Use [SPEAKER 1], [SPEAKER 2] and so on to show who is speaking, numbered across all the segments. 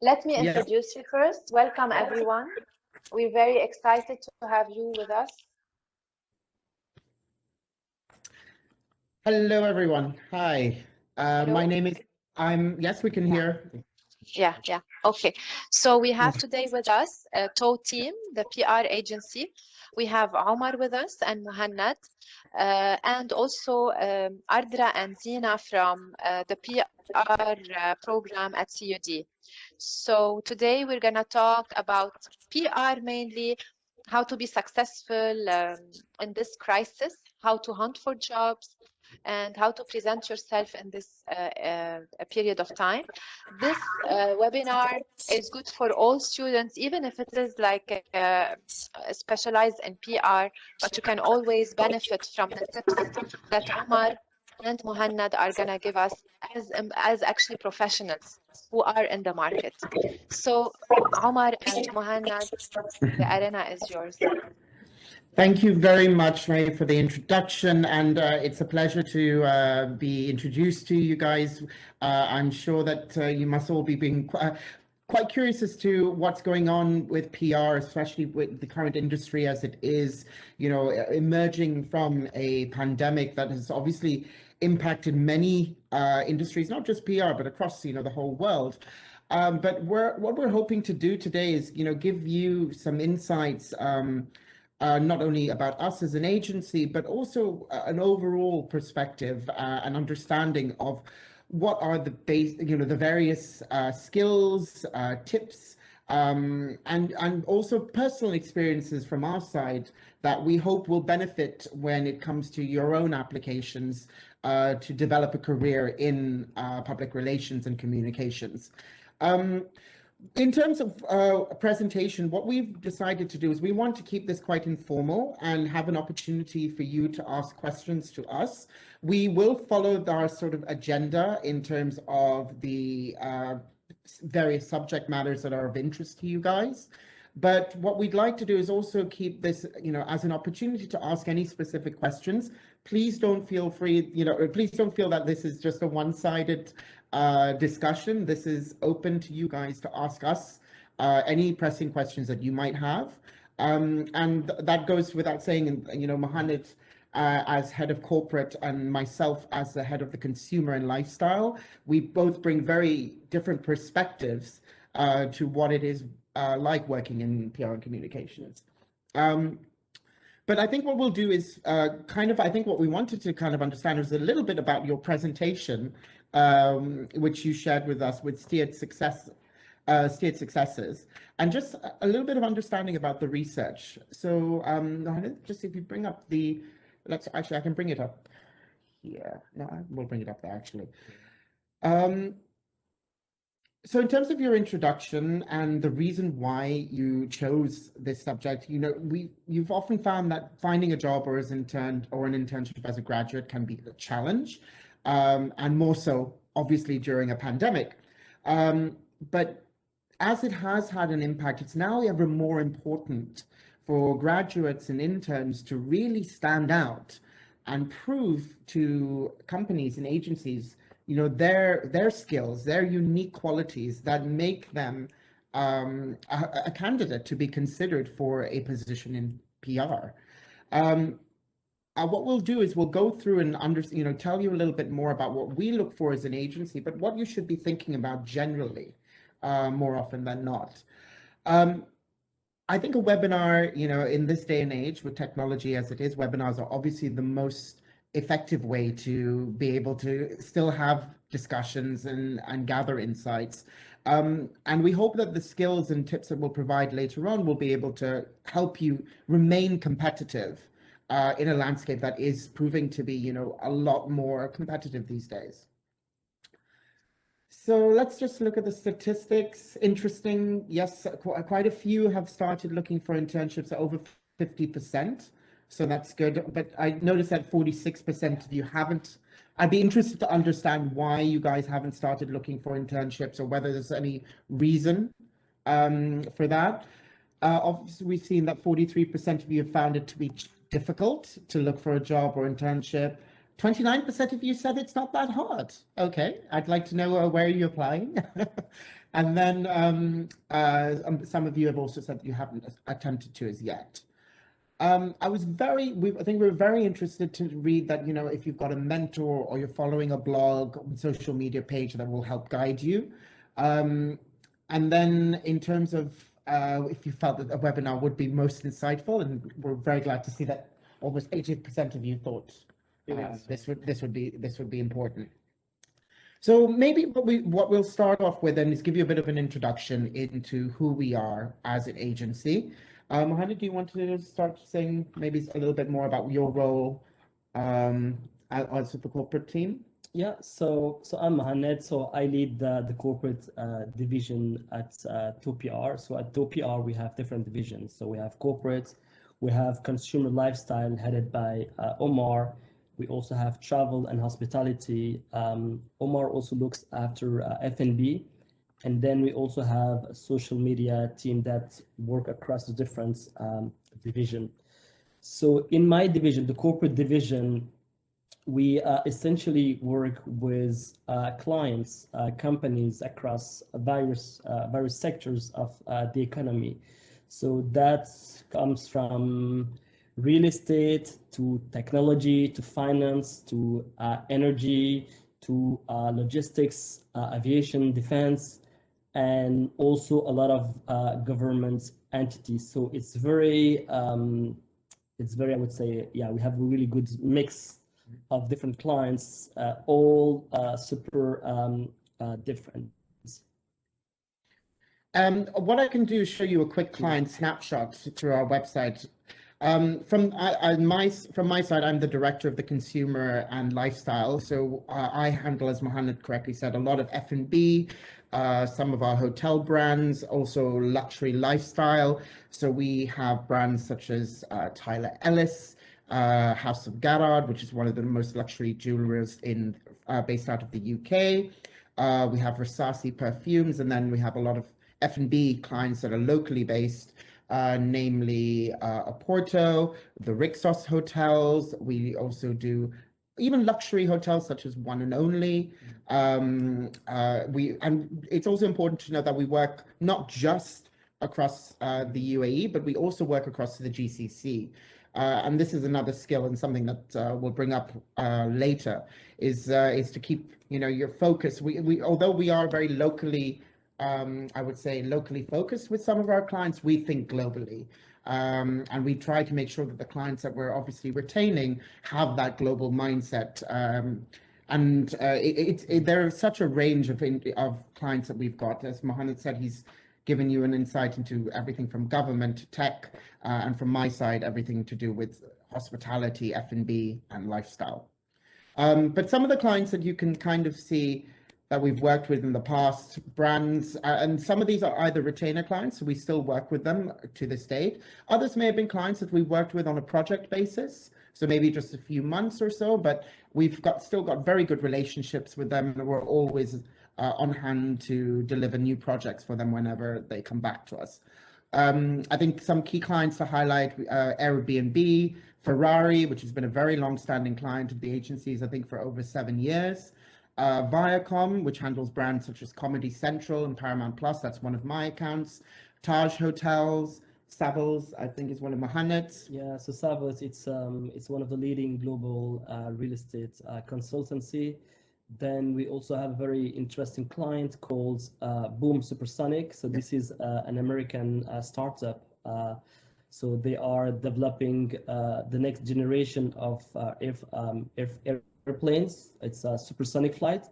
[SPEAKER 1] Let me
[SPEAKER 2] Yes.
[SPEAKER 1] introduce you first. Welcome, everyone. We're very excited to have you with us.
[SPEAKER 2] Hello, everyone. Hi. My
[SPEAKER 1] Hello.
[SPEAKER 2] name is. Yes, we can
[SPEAKER 1] Yeah,
[SPEAKER 2] hear.
[SPEAKER 1] yeah. Okay. So we have today with us Toh team, the PR agency. We have Omar with us and Mohaned, and also Ardra and Zeena from the PR program at CUD. So today we're gonna talk about PR mainly, how to be successful in this crisis, how to hunt for jobs, and how to present yourself in this period of time. This webinar is good for all students, even if it is like specialized in PR, but you can always benefit from the tips that Omar and Mohaned are gonna give us as actually professionals who are in the market. So Omar and Mohaned, the arena is yours.
[SPEAKER 2] Thank you very much, Ray, for the introduction, and it's a pleasure to be introduced to you guys. I'm sure that you must all be being quite curious as to what's going on with PR, especially with the current industry as it is, emerging from a pandemic that has obviously impacted many industries, not just PR, but across, the whole world. But what we're hoping to do today is, give you some insights. Not only about us as an agency, but also an overall perspective and understanding of what are the the various skills, tips, and also personal experiences from our side that we hope will benefit when it comes to your own applications to develop a career in public relations and communications. In terms of a presentation, what we've decided to do is we want to keep this quite informal and have an opportunity for you to ask questions to us. We will follow our sort of agenda in terms of the various subject matters that are of interest to you guys. But what we'd like to do is also keep this, as an opportunity to ask any specific questions. Please don't feel free, or please don't feel that this is just a one-sided discussion. This is open to you guys to ask us any pressing questions that you might have. And that goes without saying, Mohaned as head of corporate and myself as the head of the consumer and lifestyle, we both bring very different perspectives to what it is like working in PR and communications. But I think what we'll do is I think what we wanted to kind of understand is a little bit about your presentation, which you shared with us with steered successes, and just a little bit of understanding about the research. So just if you bring up I can bring it up here. No, we'll bring it up there actually. So in terms of your introduction and the reason why you chose this subject, you've often found that finding a job or an internship as a graduate can be a challenge, and more so obviously during a pandemic. But as it has had an impact, it's now ever more important for graduates and interns to really stand out and prove to companies and agencies their skills, their unique qualities that make them a candidate to be considered for a position in PR. What we'll do is we'll go through and tell you a little bit more about what we look for as an agency, but what you should be thinking about generally, more often than not. I think a webinar, in this day and age with technology as it is, webinars are obviously the most effective way to be able to still have discussions and gather insights. And we hope that the skills and tips that we'll provide later on will be able to help you remain competitive in a landscape that is proving to be, a lot more competitive these days. So let's just look at the statistics. Interesting. Yes, quite a few have started looking for internships at over 50%. So that's good. But I noticed that 46% of you haven't. I'd be interested to understand why you guys haven't started looking for internships or whether there's any reason for that. Obviously, we've seen that 43% of you have found it to be difficult to look for a job or internship. 29% of you said it's not that hard. Okay, I'd like to know where you're applying. And then some of you have also said that you haven't attempted to as yet. I think we were very interested to read that, if you've got a mentor or you're following a blog, social media page that will help guide you. And then in terms of if you felt that a webinar would be most insightful, and we're very glad to see that almost 80% of you thought this would be important. So maybe what we'll start off with then is give you a bit of an introduction into who we are as an agency. Mohaned, do you want to start saying maybe a little bit more about your role as the corporate team?
[SPEAKER 3] Yeah, so I'm Mohaned. So I lead the corporate division at Toh PR. So at Toh PR, we have different divisions. So we have corporate, we have consumer lifestyle headed by Omar. We also have travel and hospitality. Omar also looks after F&B. And then we also have a social media team that work across the different division. So in my division, the corporate division, we essentially work with clients, companies across various sectors of the economy. So that comes from real estate to technology to finance to energy to logistics, aviation, defense, and also a lot of government entities. So it's very, I would say, yeah, we have a really good mix of different clients, all super different.
[SPEAKER 2] What I can do is show you a quick client snapshot through our website. From my side, I'm the director of the consumer and lifestyle. So I handle, as Mohaned correctly said, a lot of F&B, some of our hotel brands, also luxury lifestyle. So we have brands such as Tyler Ellis, House of Ghada, which is one of the most luxury jewelers based out of the UK. We have Versace perfumes, and then we have a lot of F&B clients that are locally based, namely Porto, the Rixos hotels. We also do even luxury hotels such as One and Only. And it's also important to know that we work not just across the UAE, but we also work across the GCC. And this is another skill and something that we'll bring up later, is to keep your focus. Although we are very locally, I would say locally focused with some of our clients, we think globally. And we try to make sure that the clients that we're obviously retaining have that global mindset. And there is such a range of clients that we've got. As Mohaned said, he's given you an insight into everything from government to tech, and from my side, everything to do with hospitality, F&B, and lifestyle. But some of the clients that you can kind of see that we've worked with in the past, brands, and some of these are either retainer clients, so we still work with them to this date. Others may have been clients that we've worked with on a project basis, so maybe just a few months or so, but we've still got very good relationships with them, and we're always on hand to deliver new projects for them whenever they come back to us. I think some key clients to highlight, Airbnb, Ferrari, which has been a very long-standing client of the agencies, I think for over 7 years. Viacom, which handles brands such as Comedy Central and Paramount Plus, that's one of my accounts. Taj Hotels, Savills, I think is one of Mohaned's.
[SPEAKER 3] Yeah, so Savills, it's one of the leading global real estate consultancy. Then we also have a very interesting client called Boom Supersonic. So this is an American startup. So they are developing the next generation of airplanes. It's a supersonic flight.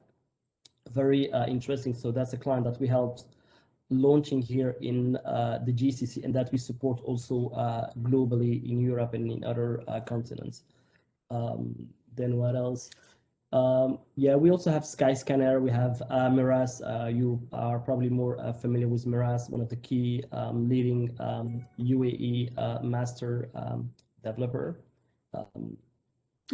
[SPEAKER 3] Very interesting. So that's a client that we helped launching here in the GCC, and that we support also globally in Europe and in other continents. Then what else? Yeah, we also have Skyscanner. We have Miraz. You are probably more familiar with Miraz, one of the key leading UAE master developer.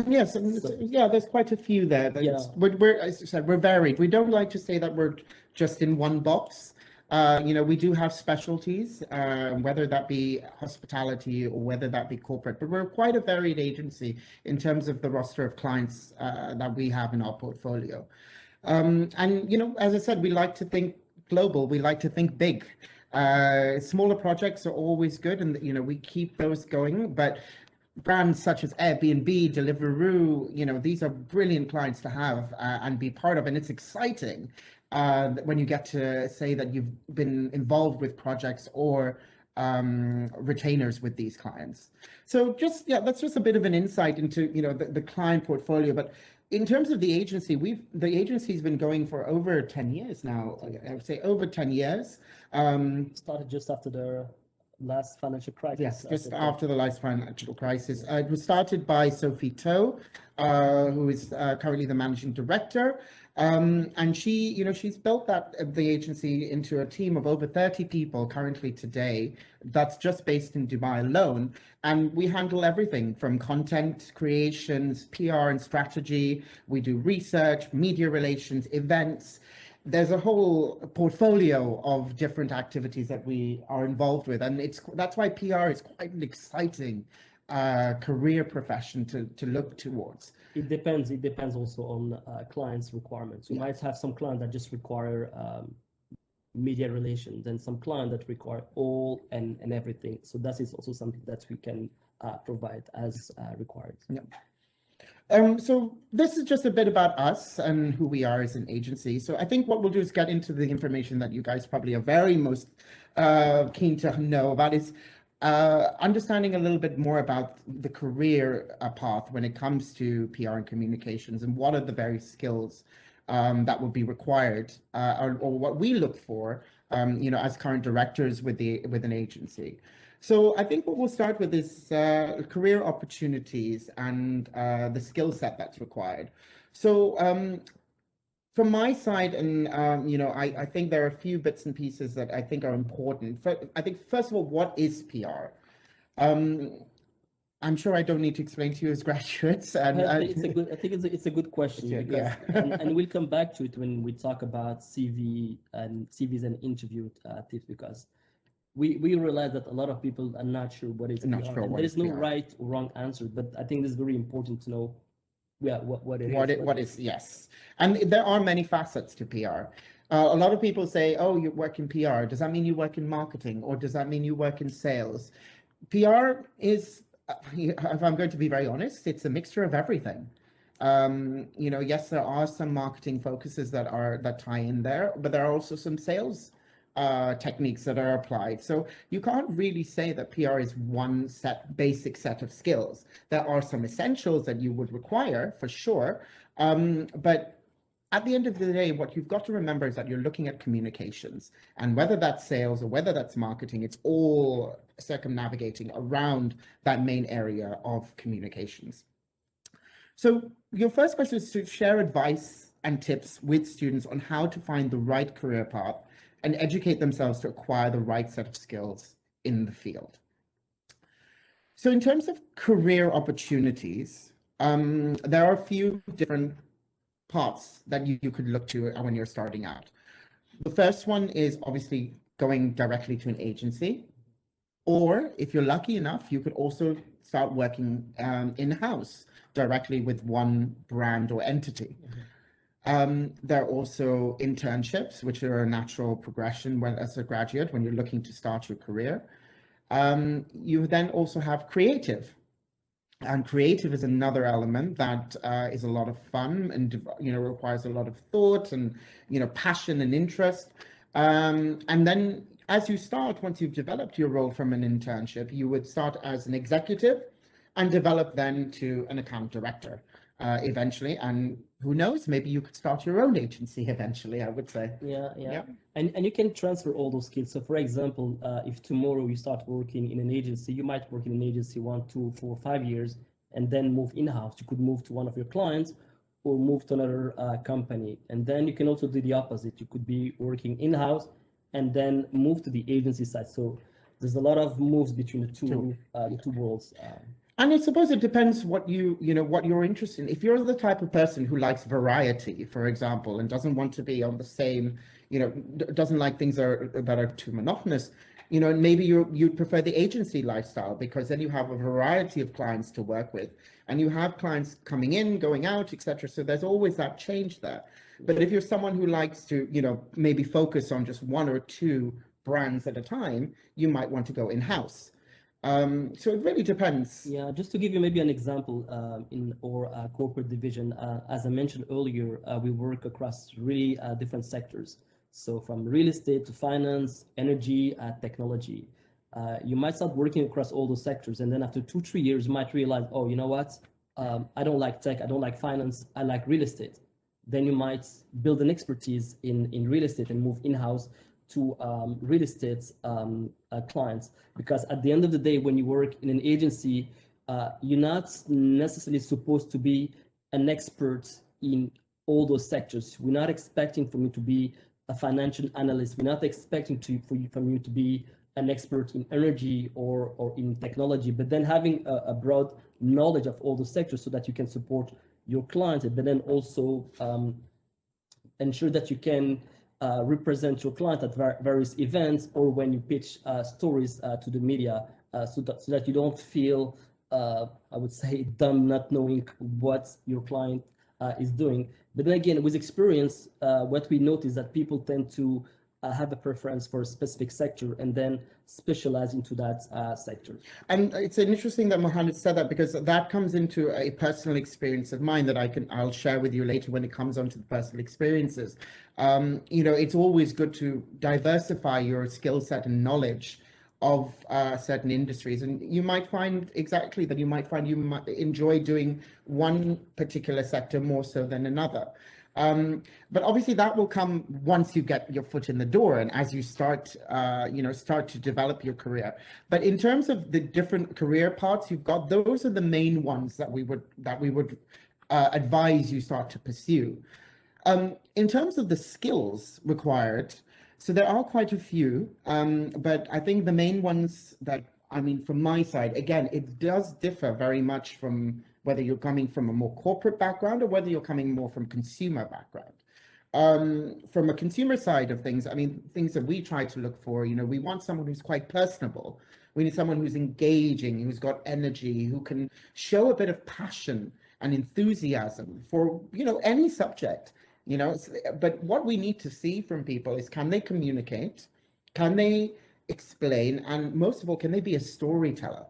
[SPEAKER 2] Yes, yeah, there's quite a few there.
[SPEAKER 3] Yeah.
[SPEAKER 2] We're, as I said, we're varied. We don't like to say that we're just in one box. We do have specialties, whether that be hospitality or whether that be corporate, but we're quite a varied agency in terms of the roster of clients that we have in our portfolio. And, as I said, we like to think global, we like to think big. Smaller projects are always good, and we keep those going. But brands such as Airbnb, Deliveroo, these are brilliant clients to have and be part of, and it's exciting when you get to say that you've been involved with projects or retainers with these clients. So that's just a bit of an insight into the client portfolio. But in terms of the agency, the agency's been going for over 10 years now. I would say over 10 years.
[SPEAKER 3] Started just after the last financial crisis.
[SPEAKER 2] Yes, just after the last financial crisis. It was started by Sophie Toh, who is currently the managing director. And she's built the agency into a team of over 30 people currently today. That's just based in Dubai alone. And we handle everything from content creations, PR and strategy. We do research, media relations, events. There's a whole portfolio of different activities that we are involved with. And that's why PR is quite an exciting career profession to look towards.
[SPEAKER 3] It depends also on clients' requirements. You might have some clients that just require media relations, and some clients that require all and everything. So that is also something that we can provide as required.
[SPEAKER 2] Yeah. So this is just a bit about us and who we are as an agency. So I think what we'll do is get into the information that you guys probably are very most keen to know about, is understanding a little bit more about the career path when it comes to PR and communications, and what are the various skills that would be required or what we look for, as current directors with an agency. So I think what we'll start with is career opportunities and the skill set that's required. So from my side, and I think there are a few bits and pieces that I think are important. I think first of all, what is PR? I'm sure I don't need to explain to you as graduates. And
[SPEAKER 3] I think it's a good question, because, and we'll come back to it when we talk about CVs and interview tips, because we realize that a lot of people are not sure what is PR. Sure, and there is no right or wrong answer, but I think it's very important to know what it is.
[SPEAKER 2] Yes. And there are many facets to PR. A lot of people say, oh, you work in PR. Does that mean you work in marketing, or does that mean you work in sales? PR is, if I'm going to be very honest, it's a mixture of everything. Yes, there are some marketing focuses that tie in there, but there are also some sales techniques that are applied. So you can't really say that PR is one basic set of skills. There are some essentials that you would require for sure, but at the end of the day, what you've got to remember is that you're looking at communications, and whether that's sales or whether that's marketing, it's all circumnavigating around that main area of communications. So your first question is to share advice and tips with students on how to find the right career path and educate themselves to acquire the right set of skills in the field. So in terms of career opportunities, there are a few different paths that you could look to when you're starting out. The first one is obviously going directly to an agency, or if you're lucky enough, you could also start working in-house directly with one brand or entity. There are also internships, which are a natural progression as a graduate when you're looking to start your career. You then also have creative. And creative is another element that is a lot of fun and requires a lot of thought and passion and interest. And then as you start, once you've developed your role from an internship, you would start as an executive and develop then to an account director eventually. And who knows, maybe you could start your own agency eventually, I would say.
[SPEAKER 3] Yeah. And you can transfer all those skills. So for example, if tomorrow you start working in an agency, you might work in an agency 1, 2, 4, 5 years, and then move in-house. You could move to one of your clients or move to another company. And then you can also do the opposite. You could be working in-house and then move to the agency side. So there's a lot of moves between the two worlds.
[SPEAKER 2] And I suppose it depends what what you're interested in. If you're the type of person who likes variety, for example, and doesn't want to be on the same, doesn't like things that are too monotonous, maybe you'd prefer the agency lifestyle, because then you have a variety of clients to work with, and you have clients coming in, going out, etc. So there's always that change there. But if you're someone who likes to, maybe focus on just one or two brands at a time, you might want to go in-house. So it really depends.
[SPEAKER 3] Yeah, just to give you maybe an example, in our corporate division, as I mentioned earlier, we work across really different sectors. So from real estate to finance, energy, technology. You might start working across all those sectors, and then after 2, 3 years, you might realize, oh, you know what? I don't like tech, I don't like finance, I like real estate. Then you might build an expertise in real estate and move in-house to real estate clients, because at the end of the day, when you work in an agency, you're not necessarily supposed to be an expert in all those sectors. We're not expecting from you to be a financial analyst. We're not expecting from you to be an expert in energy or in technology, but then having a broad knowledge of all those sectors so that you can support your clients, but then also ensure that you can represent your client at various events or when you pitch stories to the media, so that you don't feel, I would say, dumb not knowing what your client is doing. But then again, with experience, what we notice is that people tend to have a preference for a specific sector and then specialize into that sector.
[SPEAKER 2] And it's interesting that Mohaned said that, because that comes into a personal experience of mine that I'll share with you later when it comes onto the personal experiences. It's always good to diversify your skill set and knowledge of certain industries, and you might find exactly that. You might enjoy doing one particular sector more so than another. But obviously that will come once you get your foot in the door and as you start to develop your career. But in terms of the different career paths you've got, those are the main ones that we would advise you start to pursue. In terms of the skills required, so there are quite a few, but I think the main ones that, from my side, again, it does differ very much from whether you're coming from a more corporate background or whether you're coming more from consumer background. From a consumer side of things, things that we try to look for, we want someone who's quite personable. We need someone who's engaging, who's got energy, who can show a bit of passion and enthusiasm for, any subject, But what we need to see from people is, can they communicate? Can they explain? And most of all, can they be a storyteller?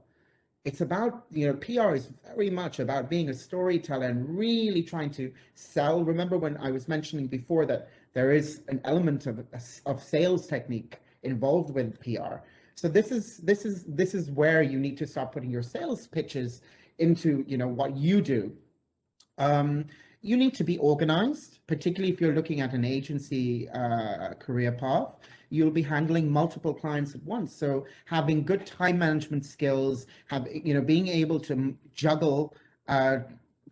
[SPEAKER 2] It's about, PR is very much about being a storyteller and really trying to sell. Remember when I was mentioning before that there is an element of sales technique involved with PR. So this is where you need to start putting your sales pitches into, what you do. You need to be organized, particularly if you're looking at an agency career path. You'll be handling multiple clients at once. So having good time management skills, being able to juggle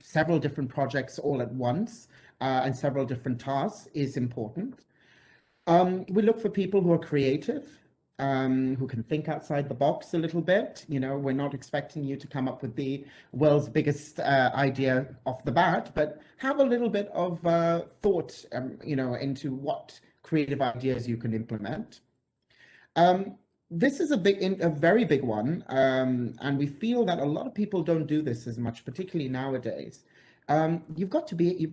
[SPEAKER 2] several different projects all at once and several different tasks is important. We look for people who are creative, who can think outside the box a little bit. We're not expecting you to come up with the world's biggest idea off the bat, but have a little bit of thought, into what creative ideas you can implement. This is a very big one, and we feel that a lot of people don't do this as much, particularly nowadays. You've got to read. You've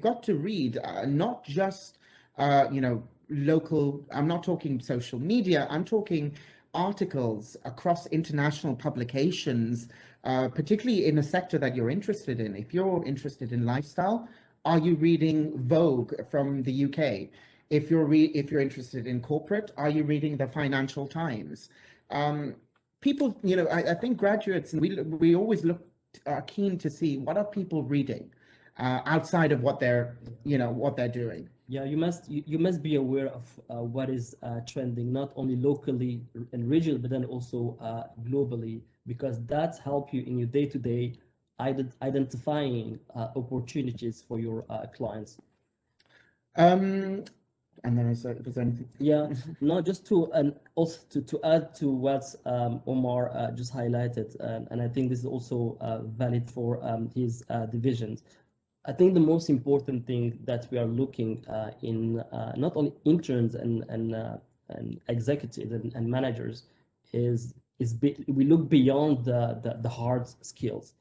[SPEAKER 2] got to read, not just local. I'm not talking social media. I'm talking articles across international publications, particularly in a sector that you're interested in. If you're interested in lifestyle, are you reading Vogue from the UK? If you're interested in corporate, are you reading the Financial Times? People, I think graduates, and we always look keen to see what are people reading outside of what they're doing.
[SPEAKER 3] Yeah, you must be aware of what is trending, not only locally and regionally, but then also globally, because that helps you in your day-to-day identifying opportunities for your clients.
[SPEAKER 2] And then is there anything?
[SPEAKER 3] Yeah, no, just to also to add to what Omar just highlighted, and I think this is also valid for his divisions. I think the most important thing that we are looking in not only interns and executives and managers is we look beyond the hard skills.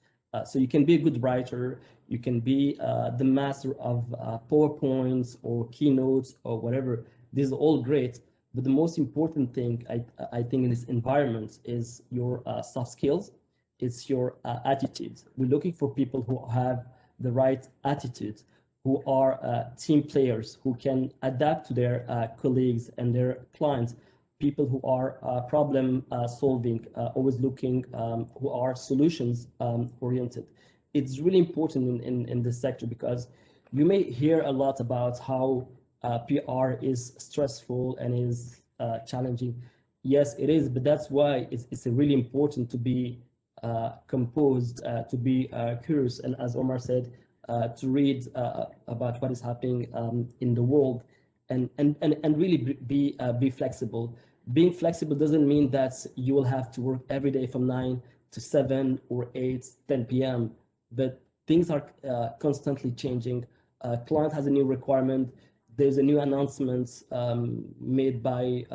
[SPEAKER 3] So you can be a good writer, you can be the master of PowerPoints or keynotes or whatever. This is all great, but the most important thing I think in this environment is your soft skills. It's your attitude. We're looking for people who have the right attitude, who are team players, who can adapt to their colleagues and their clients, people who are problem solving, always looking, who are solutions oriented. It's really important in this sector, because you may hear a lot about how PR is stressful and is challenging. Yes, it is, but that's why it's really important to be composed, to be curious, and as Omar said, to read about what is happening in the world, and really be flexible. Being flexible doesn't mean that you will have to work every day from 9 to 7 or 8, 10 p.m. But things are constantly changing. Client has a new requirement. There's a new announcement made by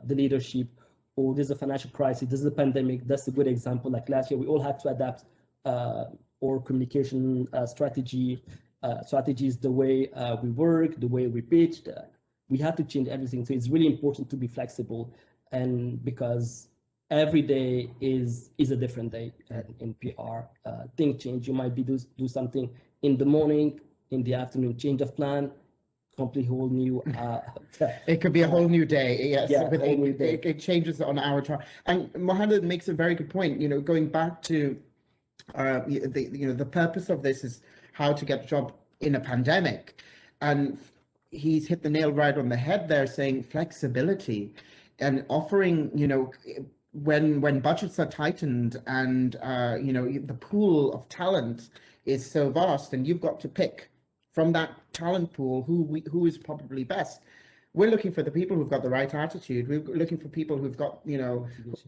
[SPEAKER 3] the leadership, or there's a financial crisis. This is a pandemic. That's a good example. Like last year, we all had to adapt our communication strategies, the way we work, the way we pitched. We had to change everything. So it's really important to be flexible, and because every day is a different day in PR. Things change. You might be do something in the morning, in the afternoon, change of plan, complete whole new.
[SPEAKER 2] It could be a whole new day. Yes,
[SPEAKER 3] Yeah,
[SPEAKER 2] with
[SPEAKER 3] whole new day.
[SPEAKER 2] it changes on our time. And Mohaned makes a very good point. You know, going back to the purpose of this is how to get a job in a pandemic, and he's hit the nail right on the head there, saying flexibility and offering, when budgets are tightened and the pool of talent is so vast, and you've got to pick from that talent pool who is probably best. We're looking for the people who've got the right attitude. We're looking for people who've got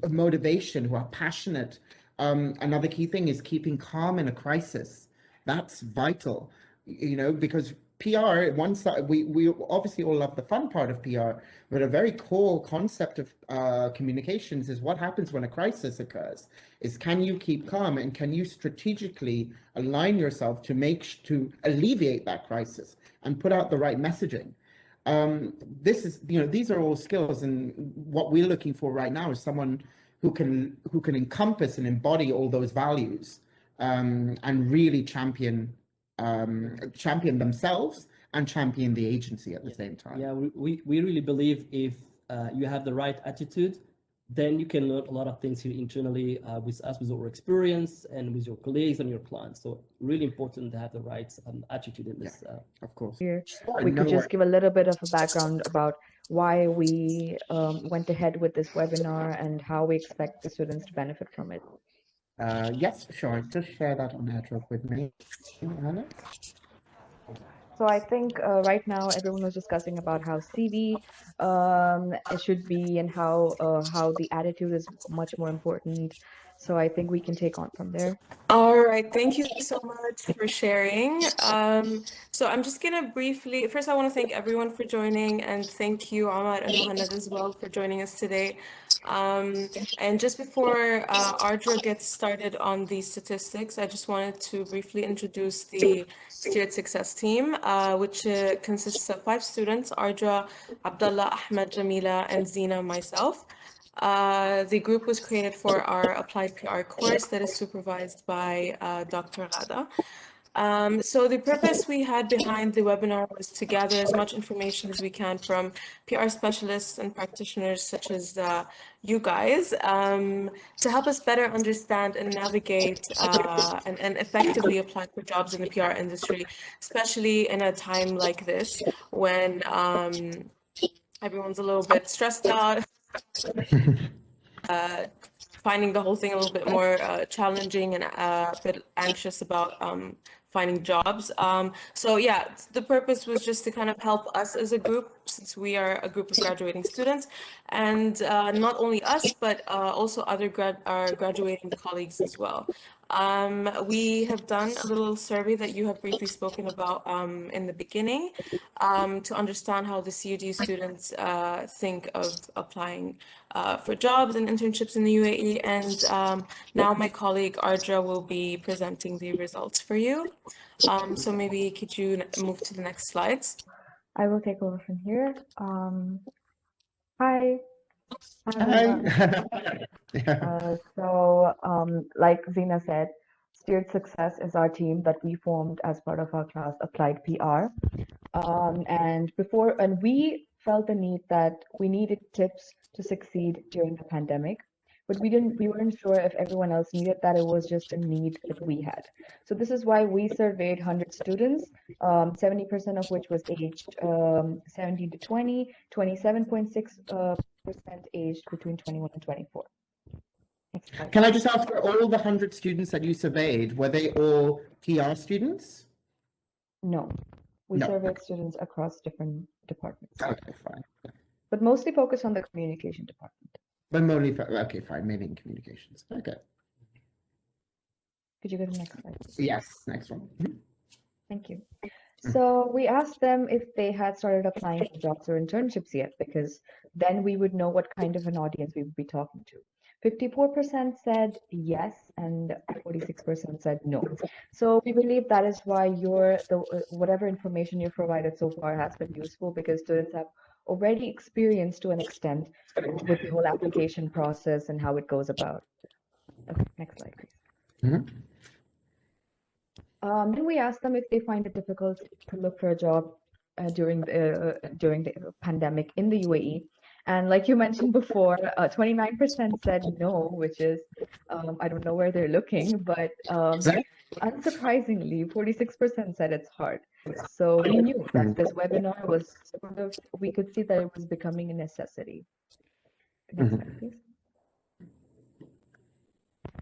[SPEAKER 2] motivation, who are passionate. Another key thing is keeping calm in a crisis. That's vital, because PR, one side, we obviously all love the fun part of PR, but a very core concept of communications is what happens when a crisis occurs. Is can you keep calm, and can you strategically align yourself to alleviate that crisis and put out the right messaging? These are all skills, and what we're looking for right now is someone who can encompass and embody all those values, and really champion themselves and champion the agency at the same time.
[SPEAKER 3] Yeah, we really believe if you have the right attitude, then you can learn a lot of things here internally with our experience and with your colleagues and your clients. So really important to have the right attitude in this.
[SPEAKER 2] Of course.
[SPEAKER 4] Here, we could just give a little bit of a background about why we went ahead with this webinar and how we expect the students to benefit from it.
[SPEAKER 2] Yes, sure. Just share that on Ardra with me, Anna.
[SPEAKER 4] So I think right now everyone was discussing about how CV it should be, and how the attitude is much more important. So I think we can take on from there.
[SPEAKER 5] All right, thank you so much for sharing. So I'm just gonna briefly, first I want to thank everyone for joining, and thank you Ahmad and Mohaned as well for joining us today. And just before Ardra gets started on the statistics, I just wanted to briefly introduce the Steered Success team, which consists of 5 students: Ardra, Abdulla, Ahmad, Jamila, and Zeena, myself. The group was created for our Applied PR course that is supervised by Dr. Ghada. So the purpose we had behind the webinar was to gather as much information as we can from PR specialists and practitioners such as you guys, to help us better understand and navigate and effectively apply for jobs in the PR industry, especially in a time like this when everyone's a little bit stressed out, finding the whole thing a little bit more challenging, and a bit anxious about finding jobs. So yeah, the purpose was just to kind of help us as a group, since we are a group of graduating students, and not only us, but also other our graduating colleagues as well. We have done a little survey that you have briefly spoken about in the beginning to understand how the CUD students think of applying for jobs and internships in the UAE. And now my colleague Ardra will be presenting the results for you. So maybe could you move to the next slides?
[SPEAKER 4] I will take over from here. Hi.
[SPEAKER 2] Hi.
[SPEAKER 4] Like Zeena said, Steered Success is our team that we formed as part of our class Applied PR. And we felt the need that we needed tips to succeed during the pandemic, but we weren't sure if everyone else needed that. It was just a need that we had. So this is why we surveyed 100 students, 70% of which was aged 17 to 20, 27.6% aged between 21 and 24. Next slide.
[SPEAKER 2] Can I just ask, for all the 100 students that you surveyed, were they all PR students?
[SPEAKER 4] No. We
[SPEAKER 2] No.
[SPEAKER 4] surveyed students across different departments.
[SPEAKER 2] Okay, fine.
[SPEAKER 4] But mostly focused on the communication department.
[SPEAKER 2] But mainly, okay, fine, maybe in communications. Okay.
[SPEAKER 4] Could you go to the next slide?
[SPEAKER 2] Yes, next one.
[SPEAKER 4] Thank you. So we asked them if they had started applying for jobs or internships yet, because then we would know what kind of an audience we would be talking to. 54% said yes, and 46% said no. So we believe that is why whatever information you've provided so far has been useful, because students have already experienced to an extent with the whole application process and how it goes about. Okay, next slide, please. Then we asked them if they find it difficult to look for a job during the pandemic in the UAE. And like you mentioned before, 29% said no, which is, I don't know where they're looking, but unsurprisingly, 46% said it's hard. So we knew that this webinar was we could see that it was becoming a necessity. Next slide, please.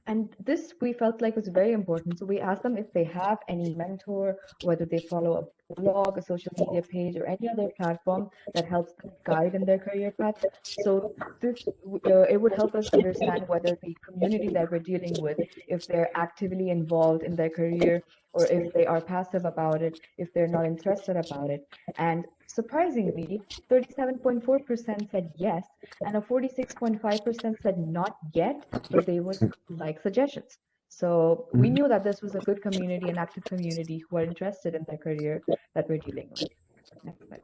[SPEAKER 4] And this we felt like was very important. So we asked them if they have any mentor, whether they follow a blog, a social media page, or any other platform that helps them guide in their career path. So this it would help us understand whether the community that we're dealing with, if they're actively involved in their career, or if they are passive about it, if they're not interested about it. And surprisingly, 37.4% said yes, and a 46.5% said not yet, but they would like suggestions. So we knew that this was a good community, an active community who are interested in their career that we're dealing with. Next slide.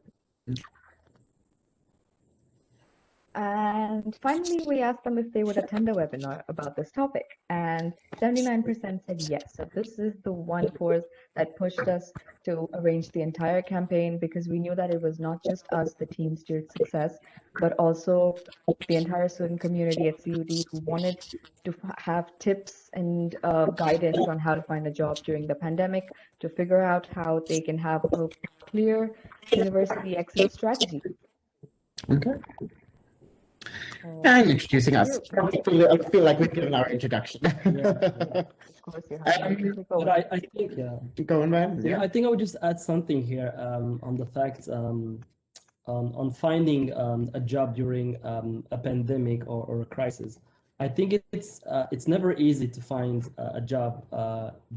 [SPEAKER 4] And finally, we asked them if they would attend a webinar about this topic, and 79% said yes. So this is the one force that pushed us to arrange the entire campaign, because we knew that it was not just us, the team Steered Success, but also the entire student community at CUD who wanted to have tips and guidance on how to find a job during the pandemic, to figure out how they can have a clear university exit strategy.
[SPEAKER 2] Okay. And introducing us. I feel like we've given our introduction.
[SPEAKER 4] Of course, you have.
[SPEAKER 3] But I think, yeah.
[SPEAKER 2] Go on, man.
[SPEAKER 3] Yeah, I think I would just add something here on the fact on finding a job during a pandemic or a crisis. I think it's never easy to find a job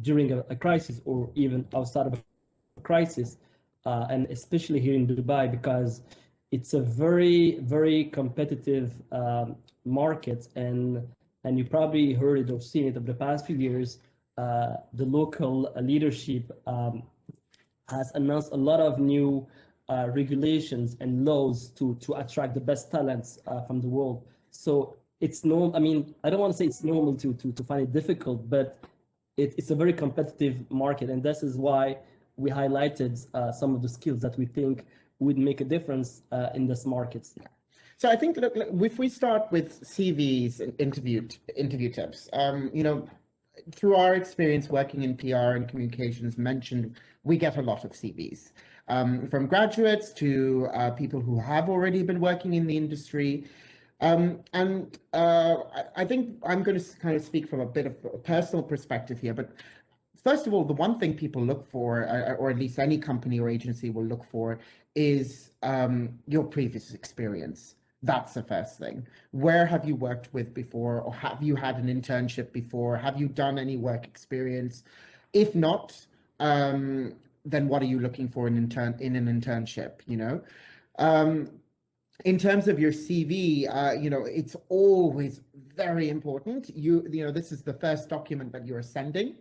[SPEAKER 3] during a crisis, or even outside of a crisis, and especially here in Dubai, because it's a very, very competitive market, and you probably heard it or seen it over the past few years. The local leadership has announced a lot of new regulations and laws to attract the best talents from the world. So it's normal. I mean, I don't want to say it's normal to find it difficult, but it's a very competitive market, and this is why we highlighted some of the skills that we think would make a difference in this market.
[SPEAKER 2] So I think, look, if we start with CVs and interview tips, you know, through our experience working in PR and communications, mentioned, we get a lot of CVs from graduates to people who have already been working in the industry. I think I'm going to kind of speak from a bit of a personal perspective here, but first of all, the one thing people look for, or at least any company or agency will look for, is your previous experience. That's the first thing. Where have you worked with before, or have you had an internship before? Have you done any work experience? If not, then what are you looking for in an internship? You know, in terms of your CV, you know, it's always very important. You know, this is the first document that you're sending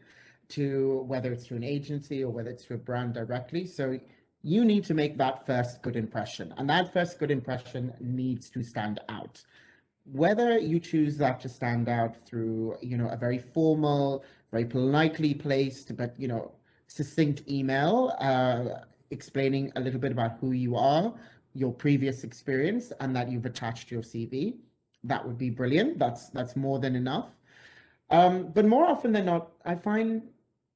[SPEAKER 2] to, whether it's to an agency or whether it's to a brand directly. So you need to make that first good impression, and that first good impression needs to stand out. Whether you choose that to stand out through, you know, a very formal, very politely placed, but, you know, succinct email, explaining a little bit about who you are, your previous experience, and that you've attached your CV, that would be brilliant. That's more than enough. But more often than not, I find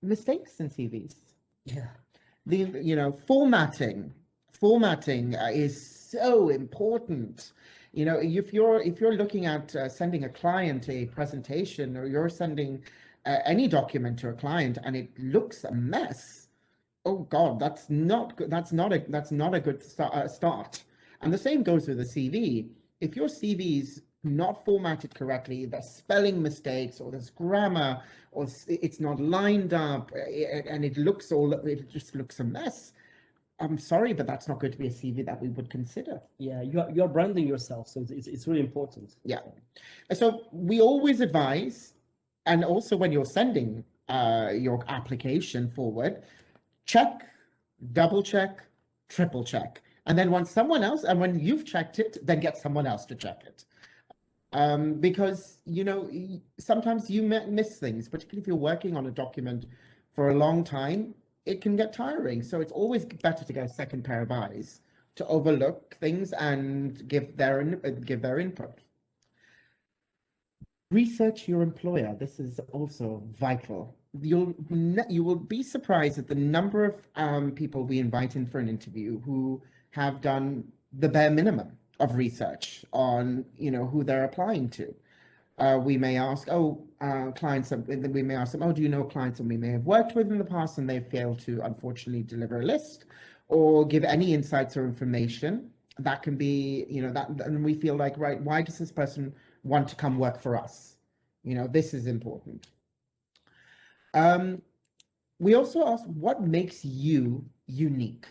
[SPEAKER 2] mistakes in CVs.
[SPEAKER 3] Yeah.
[SPEAKER 2] You know, formatting is so important. You know, if you're looking at sending a client a presentation, or you're sending any document to a client and it looks a mess, oh God, that's not good. That's not a good start. And the same goes with a CV. If your CV's not formatted correctly, there's spelling mistakes, or there's grammar, or it's not lined up, and it just looks a mess. I'm sorry, but that's not going to be a CV that we would consider.
[SPEAKER 3] Yeah, you're branding yourself, so it's really important.
[SPEAKER 2] Yeah. So we always advise, and also when you're sending your application forward, check, double check, triple check. And then when you've checked it, then get someone else to check it. Because, you know, sometimes you miss things, particularly if you're working on a document for a long time, it can get tiring. So it's always better to get a second pair of eyes to overlook things and give their input. Research your employer. This is also vital. You will be surprised at the number of people we invite in for an interview who have done the bare minimum of research on, you know, who they're applying to. We may ask, clients, we may ask them, do you know clients that we may have worked with in the past and they failed to, unfortunately, deliver a list or give any insights or information that can be, you know, and we feel like, right, why does this person want to come work for us? You know, this is important. We also ask, what makes you unique?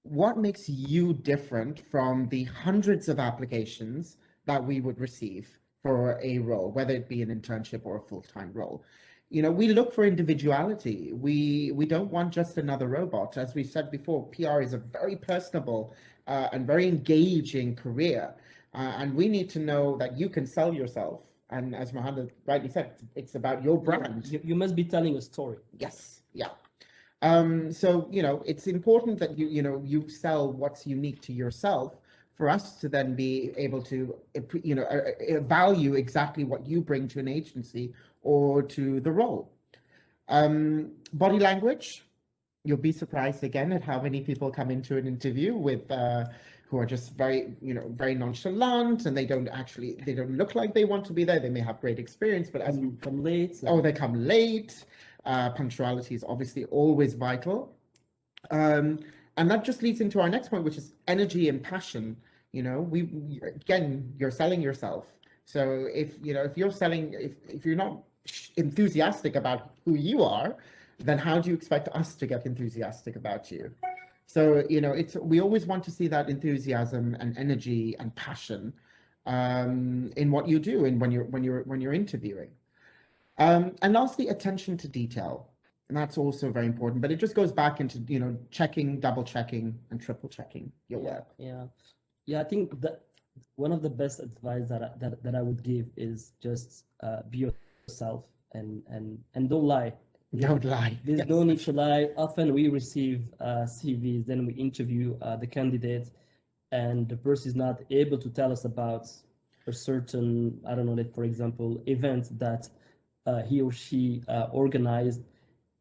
[SPEAKER 2] What makes you different from the hundreds of applications that we would receive for a role, whether it be an internship or a full-time role? You know, we look for individuality. We don't want just another robot. As we said before, PR is a very personable and very engaging career. And we need to know that you can sell yourself. And as Mohaned rightly said, it's about your brand.
[SPEAKER 3] You must be telling a story.
[SPEAKER 2] Yes, yeah. So, you know, it's important that you sell what's unique to yourself for us to then be able to, you know, value exactly what you bring to an agency or to the role. Body language, you'll be surprised again at how many people come into an interview with who are just very, you know, very nonchalant, and they don't look like they want to be there. They may have great experience, but as
[SPEAKER 3] come late.
[SPEAKER 2] they come late. Punctuality is obviously always vital. And that just leads into our next point, which is energy and passion. You know, again, you're selling yourself. So if you're not enthusiastic about who you are, then how do you expect us to get enthusiastic about you? So, you know, we always want to see that enthusiasm and energy and passion in what you do and when you're interviewing. And lastly, attention to detail. And that's also very important, but it just goes back into, you know, checking, double checking, and triple checking your work.
[SPEAKER 3] Yeah. I think that one of the best advice that I would give is just be yourself and don't lie.
[SPEAKER 2] Don't lie.
[SPEAKER 3] There's no need to lie. Often we receive CVs, then we interview the candidate, and the person is not able to tell us about a certain, I don't know, like, for example, event that he or she organized.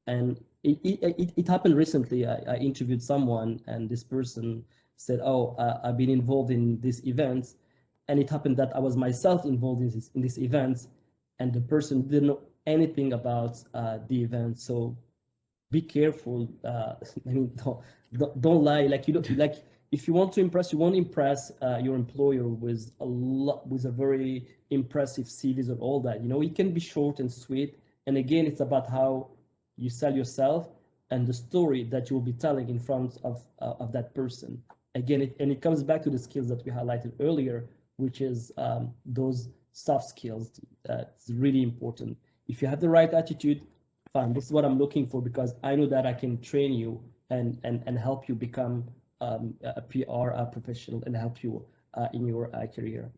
[SPEAKER 3] And it happened recently. I interviewed someone, and this person said, I've been involved in this event, and it happened that I was myself involved in this event, and the person didn't know anything about the event. So be careful. I mean, don't lie. Like, you if you want to impress, you won't impress your employer with a very impressive CVs and all that. You know, it can be short and sweet. And again, it's about how you sell yourself and the story that you will be telling in front of that person. Again, it comes back to the skills that we highlighted earlier, which is those soft skills. It's really important. If you have the right attitude, fine, this is what I'm looking for, because I know that I can train you and help you become a PR professional and help you in your career.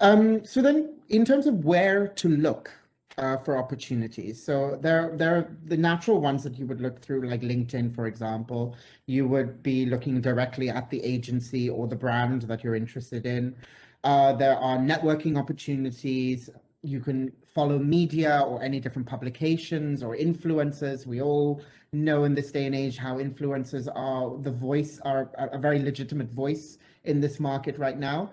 [SPEAKER 2] So then, in terms of where to look for opportunities, so there are the natural ones that you would look through, like LinkedIn, for example. You would be looking directly at the agency or the brand that you're interested in. There are networking opportunities. You can follow media or any different publications or influencers. We all know in this day and age how influencers are a very legitimate voice in this market right now.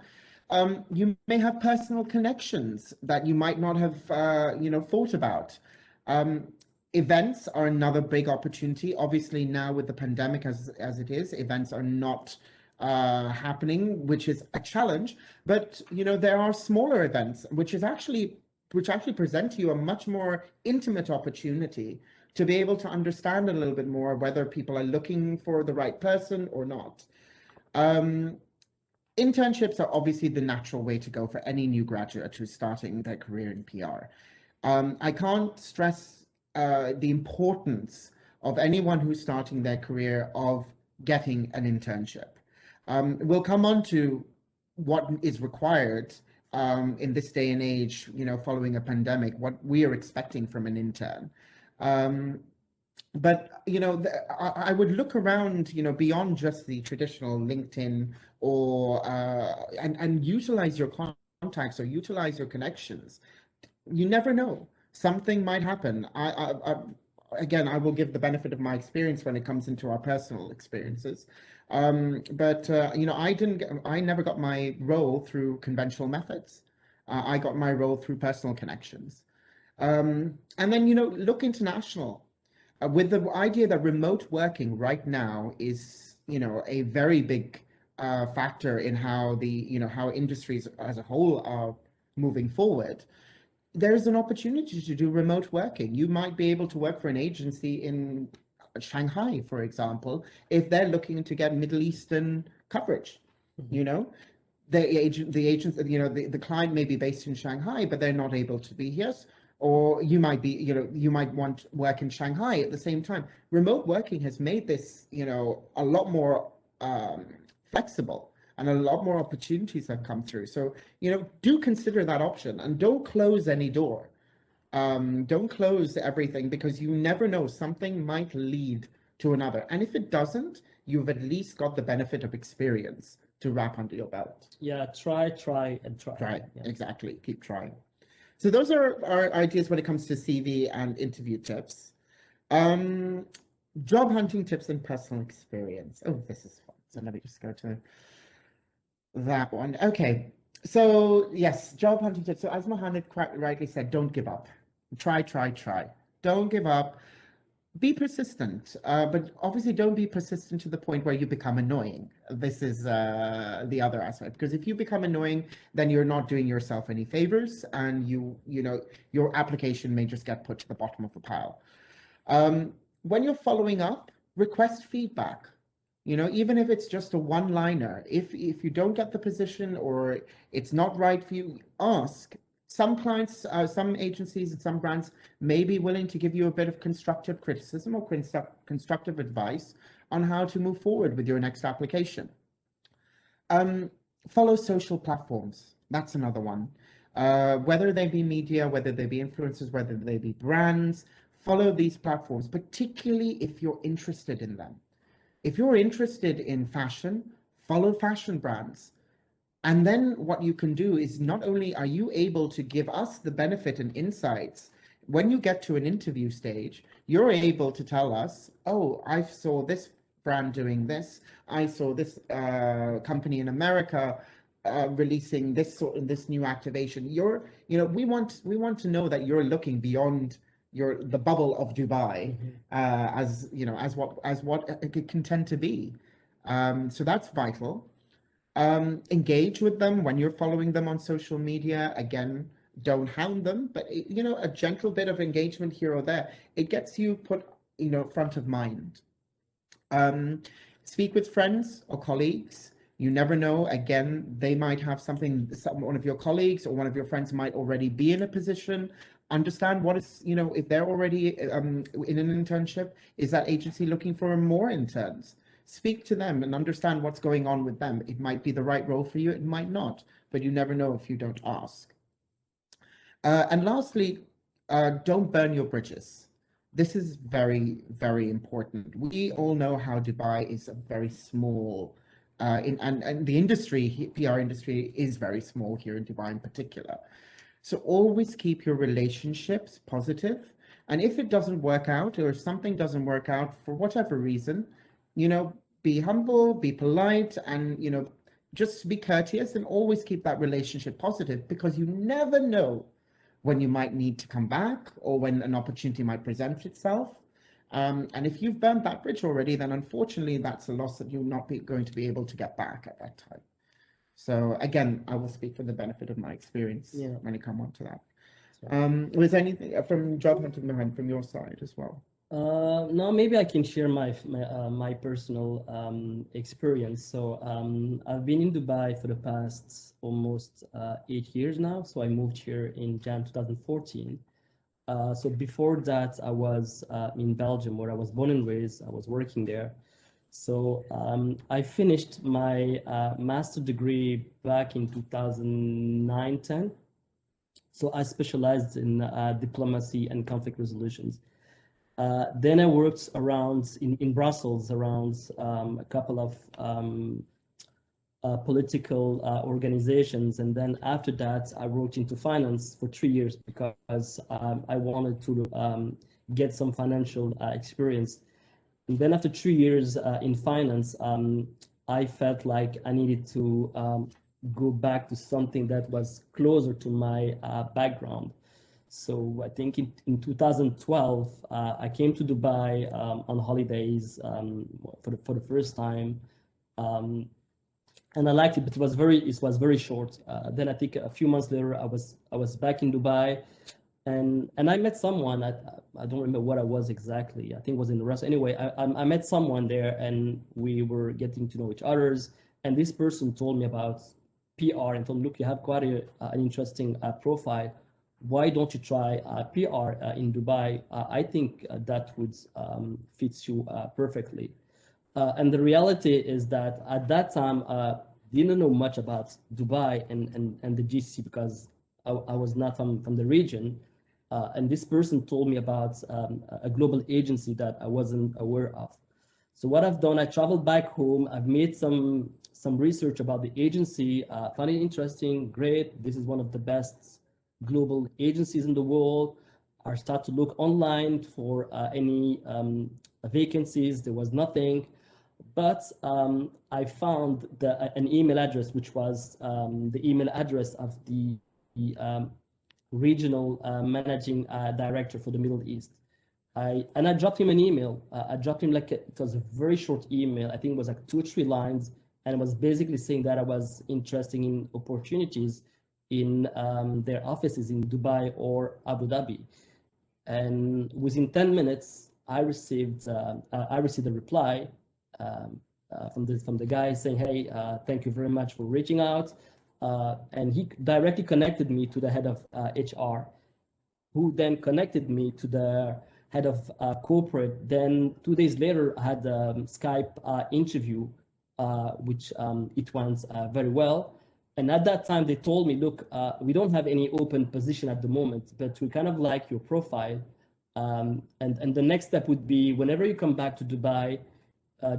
[SPEAKER 2] You may have personal connections that you might not have, thought about. Events are another big opportunity. Obviously, now with the pandemic as it is, events are not happening, which is a challenge. But there are smaller events which actually present to you a much more intimate opportunity to be able to understand a little bit more whether people are looking for the right person or not. Internships are obviously the natural way to go for any new graduate who's starting their career in PR. I can't stress the importance of anyone who's starting their career of getting an internship. We'll come on to what is required in this day and age, following a pandemic, what we are expecting from an intern. But I would look around, beyond just the traditional LinkedIn or and utilize your contacts or utilize your connections. You never know, something might happen. Again, I will give the benefit of my experience when it comes into our personal experiences. But I never got my role through conventional methods. I got my role through personal connections. And then, look international. With the idea that remote working right now is, a very big factor in how how industries as a whole are moving forward. There's an opportunity to do remote working. You might be able to work for an agency in Shanghai, for example, if they're looking to get Middle Eastern coverage. The client may be based in Shanghai, but they're not able to be here. Or you might be, you might want work in Shanghai at the same time. Remote working has made this, a lot more flexible, and a lot more opportunities have come through. So, do consider that option, and don't close any door. Don't close everything, because you never know, something might lead to another. And if it doesn't, you've at least got the benefit of experience to wrap under your belt.
[SPEAKER 3] Yeah, try, and try.
[SPEAKER 2] Try,
[SPEAKER 3] yeah.
[SPEAKER 2] Exactly. Keep trying. So those are our ideas when it comes to CV and interview tips. Job hunting tips and personal experience. Oh, this is fun. So let me just go to that one. Okay. So yes, job hunting tips. So as Mohaned quite rightly said, don't give up. Try. Don't give up. Be persistent, but obviously don't be persistent to the point where you become annoying. This is the other aspect, because if you become annoying, then you're not doing yourself any favors, and your application may just get put to the bottom of the pile. When you're following up, request feedback. Even if it's just a one-liner, if you don't get the position or it's not right for you, ask. Some clients, some agencies and some brands may be willing to give you a bit of constructive criticism or constructive advice on how to move forward with your next application. Follow social platforms. That's another one. Whether they be media, whether they be influencers, whether they be brands, follow these platforms, particularly if you're interested in them. If you're interested in fashion, follow fashion brands. And then what you can do is, not only are you able to give us the benefit and insights, when you get to an interview stage, you're able to tell us, oh, I saw this brand doing this. I saw this company in America releasing this new activation. We want to know that you're looking beyond the bubble of Dubai, as what it can tend to be. So that's vital. Engage with them when you're following them on social media. Again, don't hound them, but a gentle bit of engagement here or there, it gets you put, front of mind. Speak with friends or colleagues. You never know. Again, they might have one of your colleagues or one of your friends might already be in a position. Understand what is, if they're already in an internship, is that agency looking for more interns? Speak to them and understand what's going on with them. It might be the right role for you, it might not, but you never know if you don't ask. And lastly, don't burn your bridges. This is very, very important. We all know how Dubai is a very small, and the industry, PR industry, is very small here in Dubai in particular. So always keep your relationships positive. And if it doesn't work out, or if something doesn't work out for whatever reason, be humble, be polite, and, just be courteous and always keep that relationship positive, because you never know when you might need to come back or when an opportunity might present itself. And if you've burned that bridge already, then unfortunately that's a loss that you're not going to be able to get back at that time. So again, I will speak for the benefit of my experience when I come on to that. Was there anything from job hunting, Mohaned, from your side as well?
[SPEAKER 3] No, maybe I can share my personal experience. So I've been in Dubai for the past almost 8 years now. So I moved here in Jan 2014. So before that, I was in Belgium, where I was born and raised. I was working there. So I finished my master degree back in 2009-10. So I specialized in diplomacy and conflict resolutions. Then I worked around in Brussels around a couple of political organizations, and then after that I worked into finance for 3 years because I wanted to get some financial experience. And then after 3 years in finance, I felt like I needed to go back to something that was closer to my background. So I think in 2012, I came to Dubai on holidays for the first time, and I liked it, but it was very short. Then I think a few months later, I was back in Dubai, and I met someone. I don't remember what I was exactly. I think it was in the restaurant. Anyway, I met someone there, and we were getting to know each other's. And this person told me about PR and told me, look, you have quite an interesting profile. Why don't you try PR in Dubai? I think that would fit you perfectly. And the reality is that at that time, didn't know much about Dubai and the GCC because I was not from the region. And this person told me about a global agency that I wasn't aware of. So what I've done, I traveled back home. I've made some research about the agency, found it interesting, great. This is one of the best global agencies in the world. I started to look online for any vacancies. There was nothing, but I found an email address, which was the email address of the regional managing director for the Middle East. I dropped him an email. I dropped him it was a very short email. I think it was like 2 or 3 lines, and it was basically saying that I was interested in opportunities in their offices in Dubai or Abu Dhabi. And within 10 minutes, I received a reply from the guy saying, "Hey, thank you very much for reaching out." And he directly connected me to the head of HR, who then connected me to the head of corporate. Then 2 days later, I had a Skype interview, which it went very well. And at that time, they told me, look, we don't have any open position at the moment, but we kind of like your profile. And the next step would be whenever you come back to Dubai,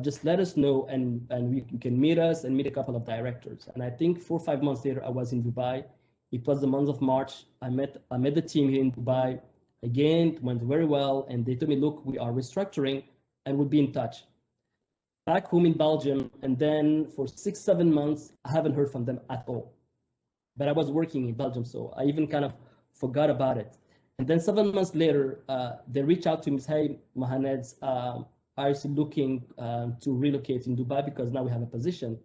[SPEAKER 3] just let us know, and you can meet us and meet a couple of directors. And I think 4 or 5 months later, I was in Dubai. It was the month of March. I met the team here in Dubai. Again, it went very well. And they told me, look, we are restructuring and we'll be in touch. Back home in Belgium, and then for 6, 7 months, I haven't heard from them at all. But I was working in Belgium, so I even kind of forgot about it. And then 7 months later, they reached out to me and said, hey, Mohaned, are you looking to relocate in Dubai because now we have a position?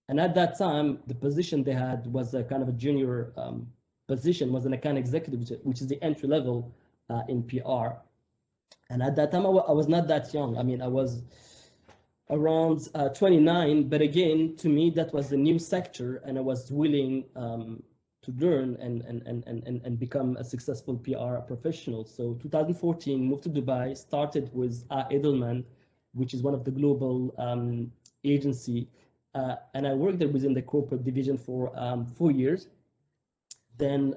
[SPEAKER 3] And at that time, the position they had was a kind of a junior position, was an account executive, which is the entry level in PR. And at that time, I was not that young. I mean, I was around 29, but again, to me, that was a new sector, and I was willing to learn and become a successful PR professional. So 2014, moved to Dubai, started with Edelman, which is one of the global agency, and I worked there within the corporate division for 4 years. Then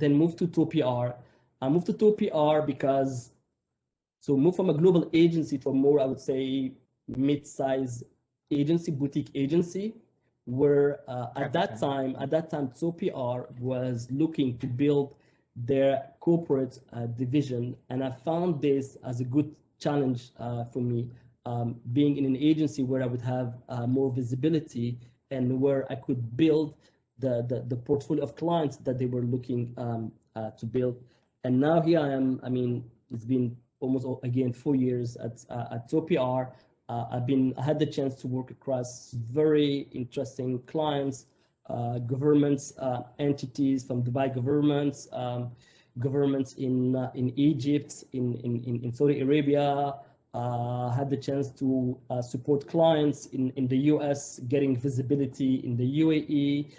[SPEAKER 3] moved to Toh PR. I moved to Toh PR because, so moved from a global agency to a more, I would say, mid-size agency, boutique agency, where at that time, Toh PR was looking to build their corporate division, and I found this as a good challenge for me, being in an agency where I would have more visibility and where I could build the portfolio of clients that they were looking to build. And now here I am. I mean, it's been almost again 4 years at Toh PR. I had the chance to work across very interesting clients, governments, entities from Dubai governments, governments in Egypt, in Saudi Arabia. Had the chance to support clients in the US, getting visibility in the UAE.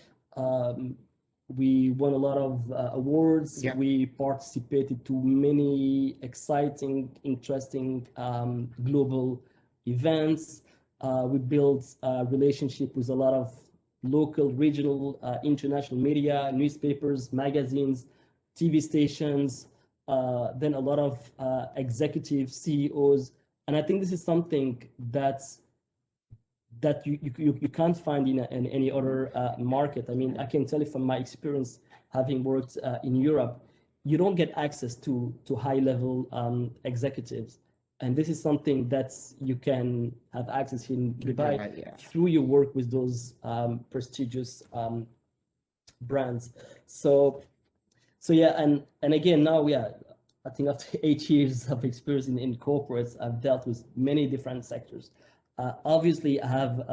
[SPEAKER 3] We won a lot of awards.
[SPEAKER 2] Yeah.
[SPEAKER 3] We participated to many exciting, interesting global events. We built a relationship with a lot of local, regional, international media, newspapers, magazines, TV stations, then a lot of executive CEOs. And I think this is something that you can't find in any other market. I mean, I can tell you from my experience, having worked in Europe, you don't get access to high-level executives. And this is something that you can have access in Dubai through your work with those prestigious brands. So yeah, and again, now, I think after 8 years of experience in corporates, I've dealt with many different sectors. Obviously, I have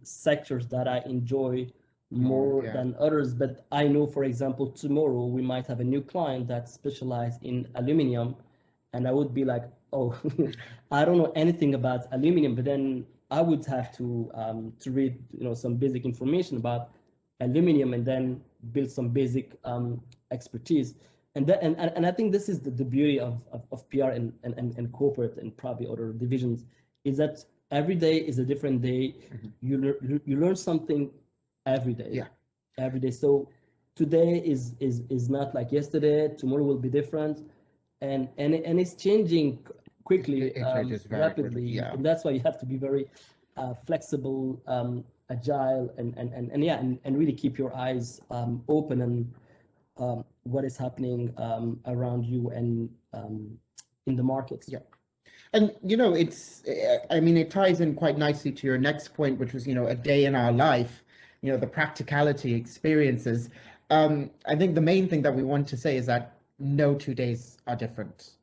[SPEAKER 3] sectors that I enjoy more than others, but I know, for example, tomorrow we might have a new client that specializes in aluminum, and I would be like, oh, I don't know anything about aluminum, but then I would have to read, some basic information about aluminum and then build some basic expertise. And I think this is the beauty of PR and corporate and probably other divisions, is that every day is a different day. Mm-hmm. You learn something every day. Yeah. Every day. So today is not like yesterday. Tomorrow will be different, and it's changing quickly, rapidly. Yeah. And that's why you have to be very flexible, agile, and really keep your eyes open and what is happening around you and in the markets.
[SPEAKER 2] Yeah. And, it ties in quite nicely to your next point, which was, a day in our life, the practicality experiences. I think the main thing that we want to say is that no 2 days are different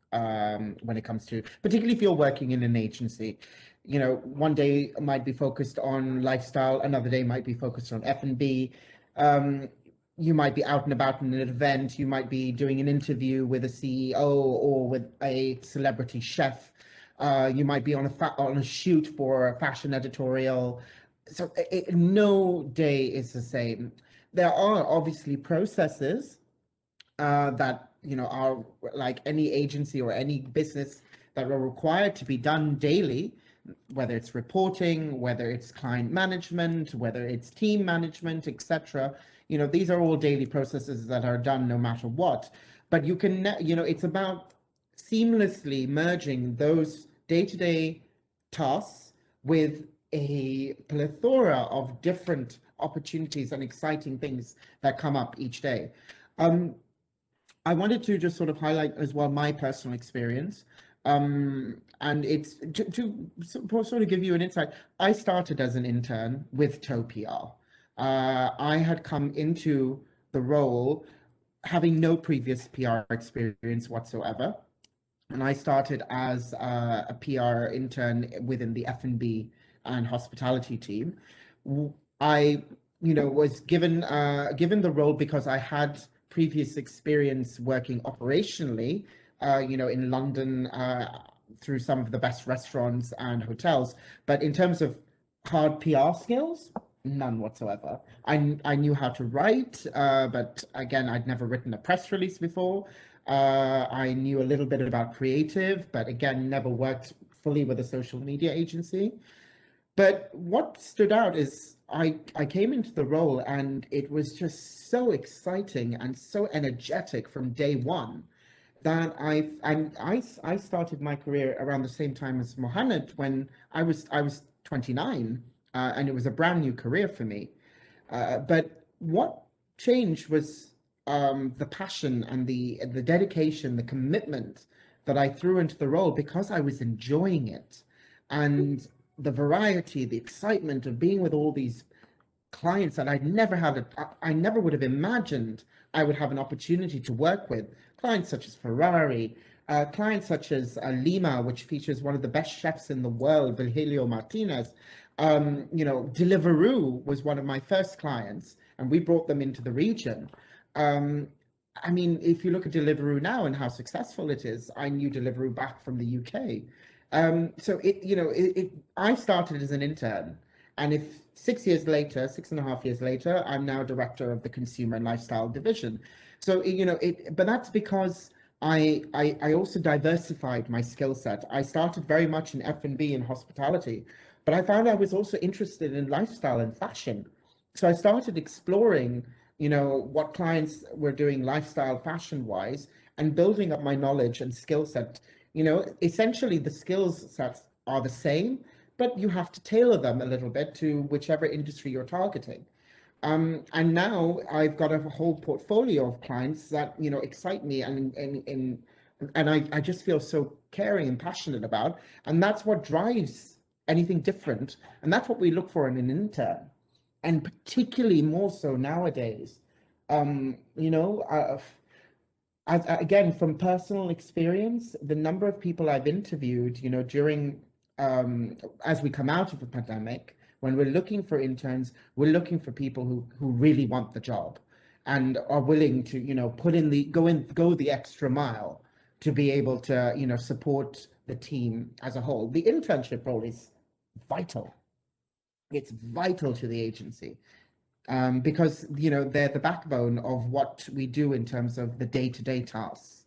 [SPEAKER 2] when it comes to, particularly if you're working in an agency. One day might be focused on lifestyle, another day might be focused on F&B. You might be out and about in an event, you might be doing an interview with a CEO or with a celebrity chef. You might be on a shoot for a fashion editorial. So no day is the same. There are obviously processes that are like any agency or any business that are required to be done daily, whether it's reporting, whether it's client management, whether it's team management, etc. These are all daily processes that are done no matter what. But you can, it's about seamlessly merging those day-to-day tasks with a plethora of different opportunities and exciting things that come up each day. I wanted to just sort of highlight as well my personal experience. And it's to sort of give you an insight. I started as an intern with Toh PR. I had come into the role having no previous PR experience whatsoever. and I started as a PR intern within the F&B and hospitality team. I, was given the role because I had previous experience working operationally, in London, through some of the best restaurants and hotels. But in terms of hard PR skills, none whatsoever. I knew how to write, but again, I'd never written a press release before. I knew a little bit about creative, but again, never worked fully with a social media agency. But what stood out is I came into the role and it was just so exciting and so energetic from day one that I started my career around the same time as Mohaned when I was 29, and it was a brand new career for me. But what changed was the passion and the dedication, the commitment that I threw into the role because I was enjoying it, and the variety, the excitement of being with all these clients that I never would have imagined I would have an opportunity to work with. Clients such as Ferrari, clients such as Lima, which features one of the best chefs in the world, Virgilio Martinez. Deliveroo was one of my first clients, and we brought them into the region. I mean, if you look at Deliveroo now and how successful it is, I knew Deliveroo back from the UK. I started as an intern, and if 6 years later, 6.5 years later, I'm now director of the consumer and lifestyle division. So, but that's because I also diversified my skill set. I started very much in F&B and hospitality, but I found I was also interested in lifestyle and fashion. So I started exploring, what clients were doing lifestyle fashion wise and building up my knowledge and skill set. Essentially the skills sets are the same, but you have to tailor them a little bit to whichever industry you're targeting. And now I've got a whole portfolio of clients that, excite me and I just feel so caring and passionate about. And that's what drives anything different. And that's what we look for in an intern. And particularly more so nowadays. Again, from personal experience, the number of people I've interviewed, during as we come out of the pandemic, when we're looking for interns, we're looking for people who really want the job and are willing to, go the extra mile to be able to, support the team as a whole. The internship role is vital. It's vital to the agency. Because they're the backbone of what we do in terms of the day-to-day tasks.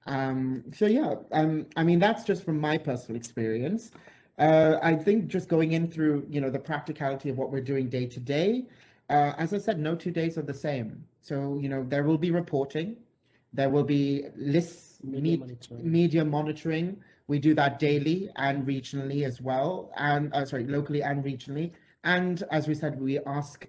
[SPEAKER 2] I mean, that's just from my personal experience. I think just going in through the practicality of what we're doing day to day, as I said, no 2 days are the same. So there will be reporting, there will be lists, media monitoring. We do that daily and regionally as well, and locally and regionally. And as we said, we ask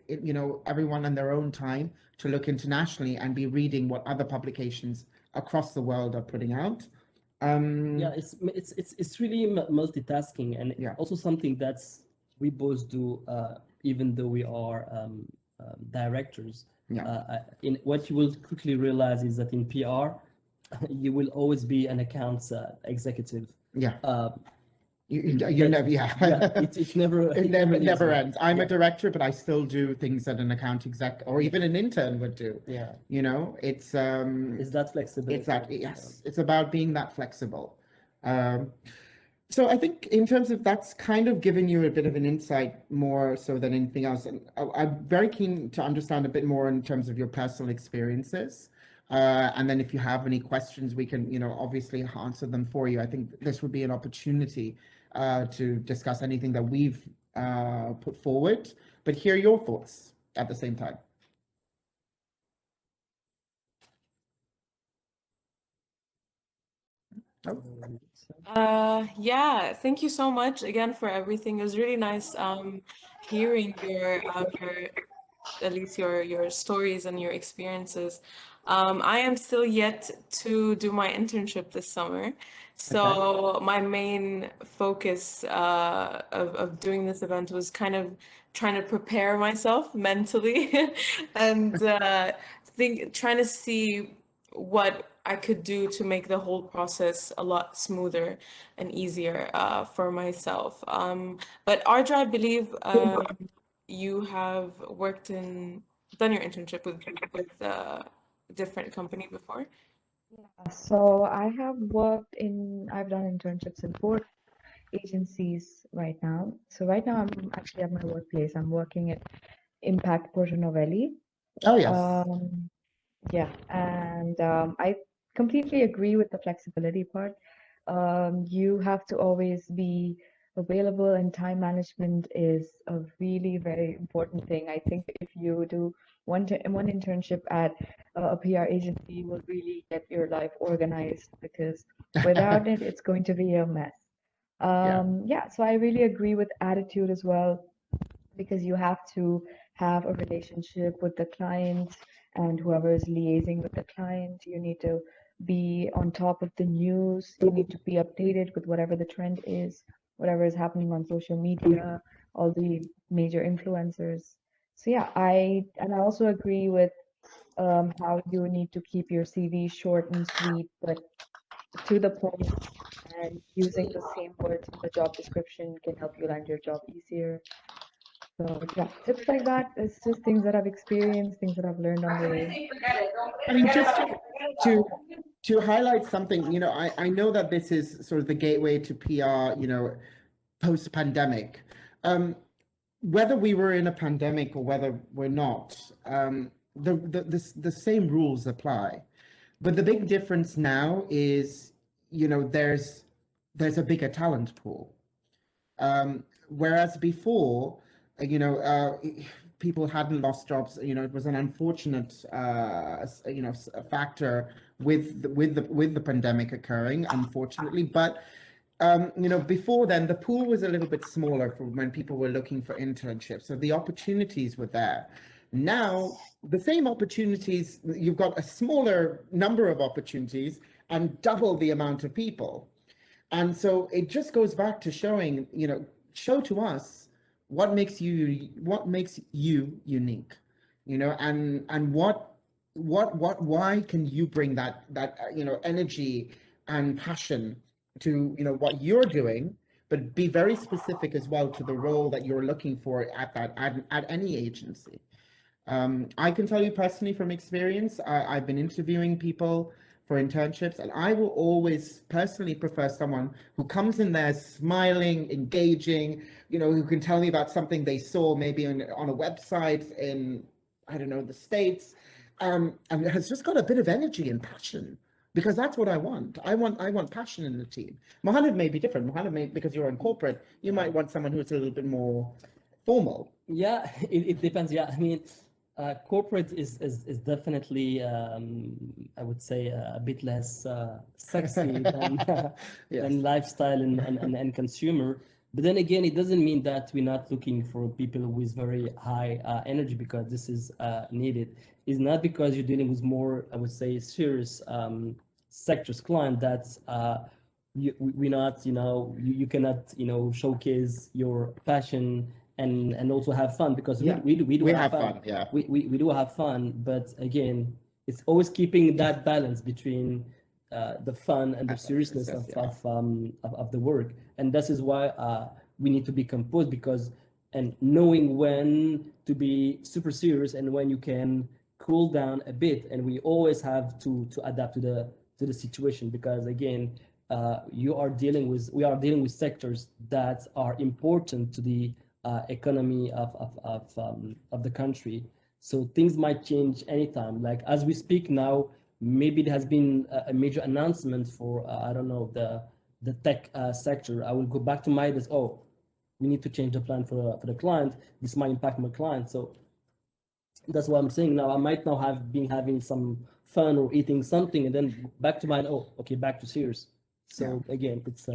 [SPEAKER 2] everyone in their own time to look internationally and be reading what other publications across the world are putting out.
[SPEAKER 3] It's really multitasking, and also something that's we both do, even though we are directors. In what you will quickly realize is that in PR, you will always be an accounts executive.
[SPEAKER 2] You never,
[SPEAKER 3] it never
[SPEAKER 2] ends. I'm a director, but I still do things that an account exec or even an intern would do. It's
[SPEAKER 3] that flexibility.
[SPEAKER 2] Exactly, yes. It's about being that flexible. So I think in terms of that's kind of given you a bit of an insight more so than anything else. And I'm very keen to understand a bit more in terms of your personal experiences. And then if you have any questions, we can, obviously answer them for you. I think this would be an opportunity to discuss anything that we've put forward, but hear your thoughts at the same time.
[SPEAKER 5] Thank you so much again for everything. It was really nice hearing your at least your stories and your experiences. I am still yet to do my internship this summer. So my main focus of doing this event was kind of trying to prepare myself mentally and trying to see what I could do to make the whole process a lot smoother and easier for myself. But Ardra, I believe you have done your internship with a different company before.
[SPEAKER 4] So I've done internships in 4 agencies right now. So right now I'm actually at my workplace. I'm working at Impact Porto Novelli.
[SPEAKER 2] Oh, yes.
[SPEAKER 4] Yeah, and I completely agree with the flexibility part. You have to always be available, and time management is a really very important thing. I think if you do one internship at a PR agency, you will really get your life organized, because without it, it's going to be a mess. Yeah, so I really agree with attitude as well, because you have to have a relationship with the client and whoever is liaising with the client. You need to be on top of the news. You need to be updated with whatever the trend is, whatever is happening on social media, all the major influencers. So yeah, I also agree with how you need to keep your CV short and sweet, but to the point, and using the same words in the job description can help you land your job easier. So yeah, tips like that. It's just things that I've experienced, things that I've learned on the way.
[SPEAKER 2] I mean, just to highlight something, I know that this is sort of the gateway to PR, post-pandemic. Whether we were in a pandemic or whether we're not, the same rules apply. But the big difference now is, there's a bigger talent pool. Whereas before, people hadn't lost jobs. It was an unfortunate, factor with the pandemic occurring, unfortunately. But before then, the pool was a little bit smaller for when people were looking for internships, so the opportunities were there. Now, the same opportunities, you've got a smaller number of opportunities and double the amount of people. And so it just goes back to showing, show to us what makes you unique, and why can you bring that energy and passion to what you're doing, but be very specific as well to the role that you're looking for at any agency. I can tell you personally from experience, I've been interviewing people for internships, and I will always personally prefer someone who comes in there smiling, engaging, who can tell me about something they saw maybe on a website in, I don't know, the States, and has just got a bit of energy and passion, because that's what I want. I want passion in the team. Mohaned may be different. Because you're in corporate, you might want someone who's a little bit more formal.
[SPEAKER 3] Yeah, it depends. Yeah, I mean, corporate is definitely, I would say, a bit less sexy than
[SPEAKER 2] Yes.
[SPEAKER 3] than lifestyle and consumer. But then again, it doesn't mean that we're not looking for people with very high energy, because this is needed. It's not because you're dealing with more, I would say, serious sectors client that we're not, you cannot, showcase your passion and also have fun, because
[SPEAKER 2] Yeah,
[SPEAKER 3] we do
[SPEAKER 2] we
[SPEAKER 3] have
[SPEAKER 2] have
[SPEAKER 3] fun.
[SPEAKER 2] fun, yeah.
[SPEAKER 3] We do have fun, but again, it's always keeping that balance between the fun and the seriousness of the work, and this is why we need to be composed, because and knowing when to be super serious and when you can cool down a bit, and we always have to adapt to the situation, because again, we are dealing with sectors that are important to the economy of the country. So things might change anytime. Like as we speak now, maybe there has been a major announcement for I don't know, the tech sector. I will go back to my desk. Oh, we need to change the plan for the client. This might impact my client. So that's what I'm saying now. I might now have been having some fun or eating something, and then back to mine. Oh, okay, back to serious. So again, it's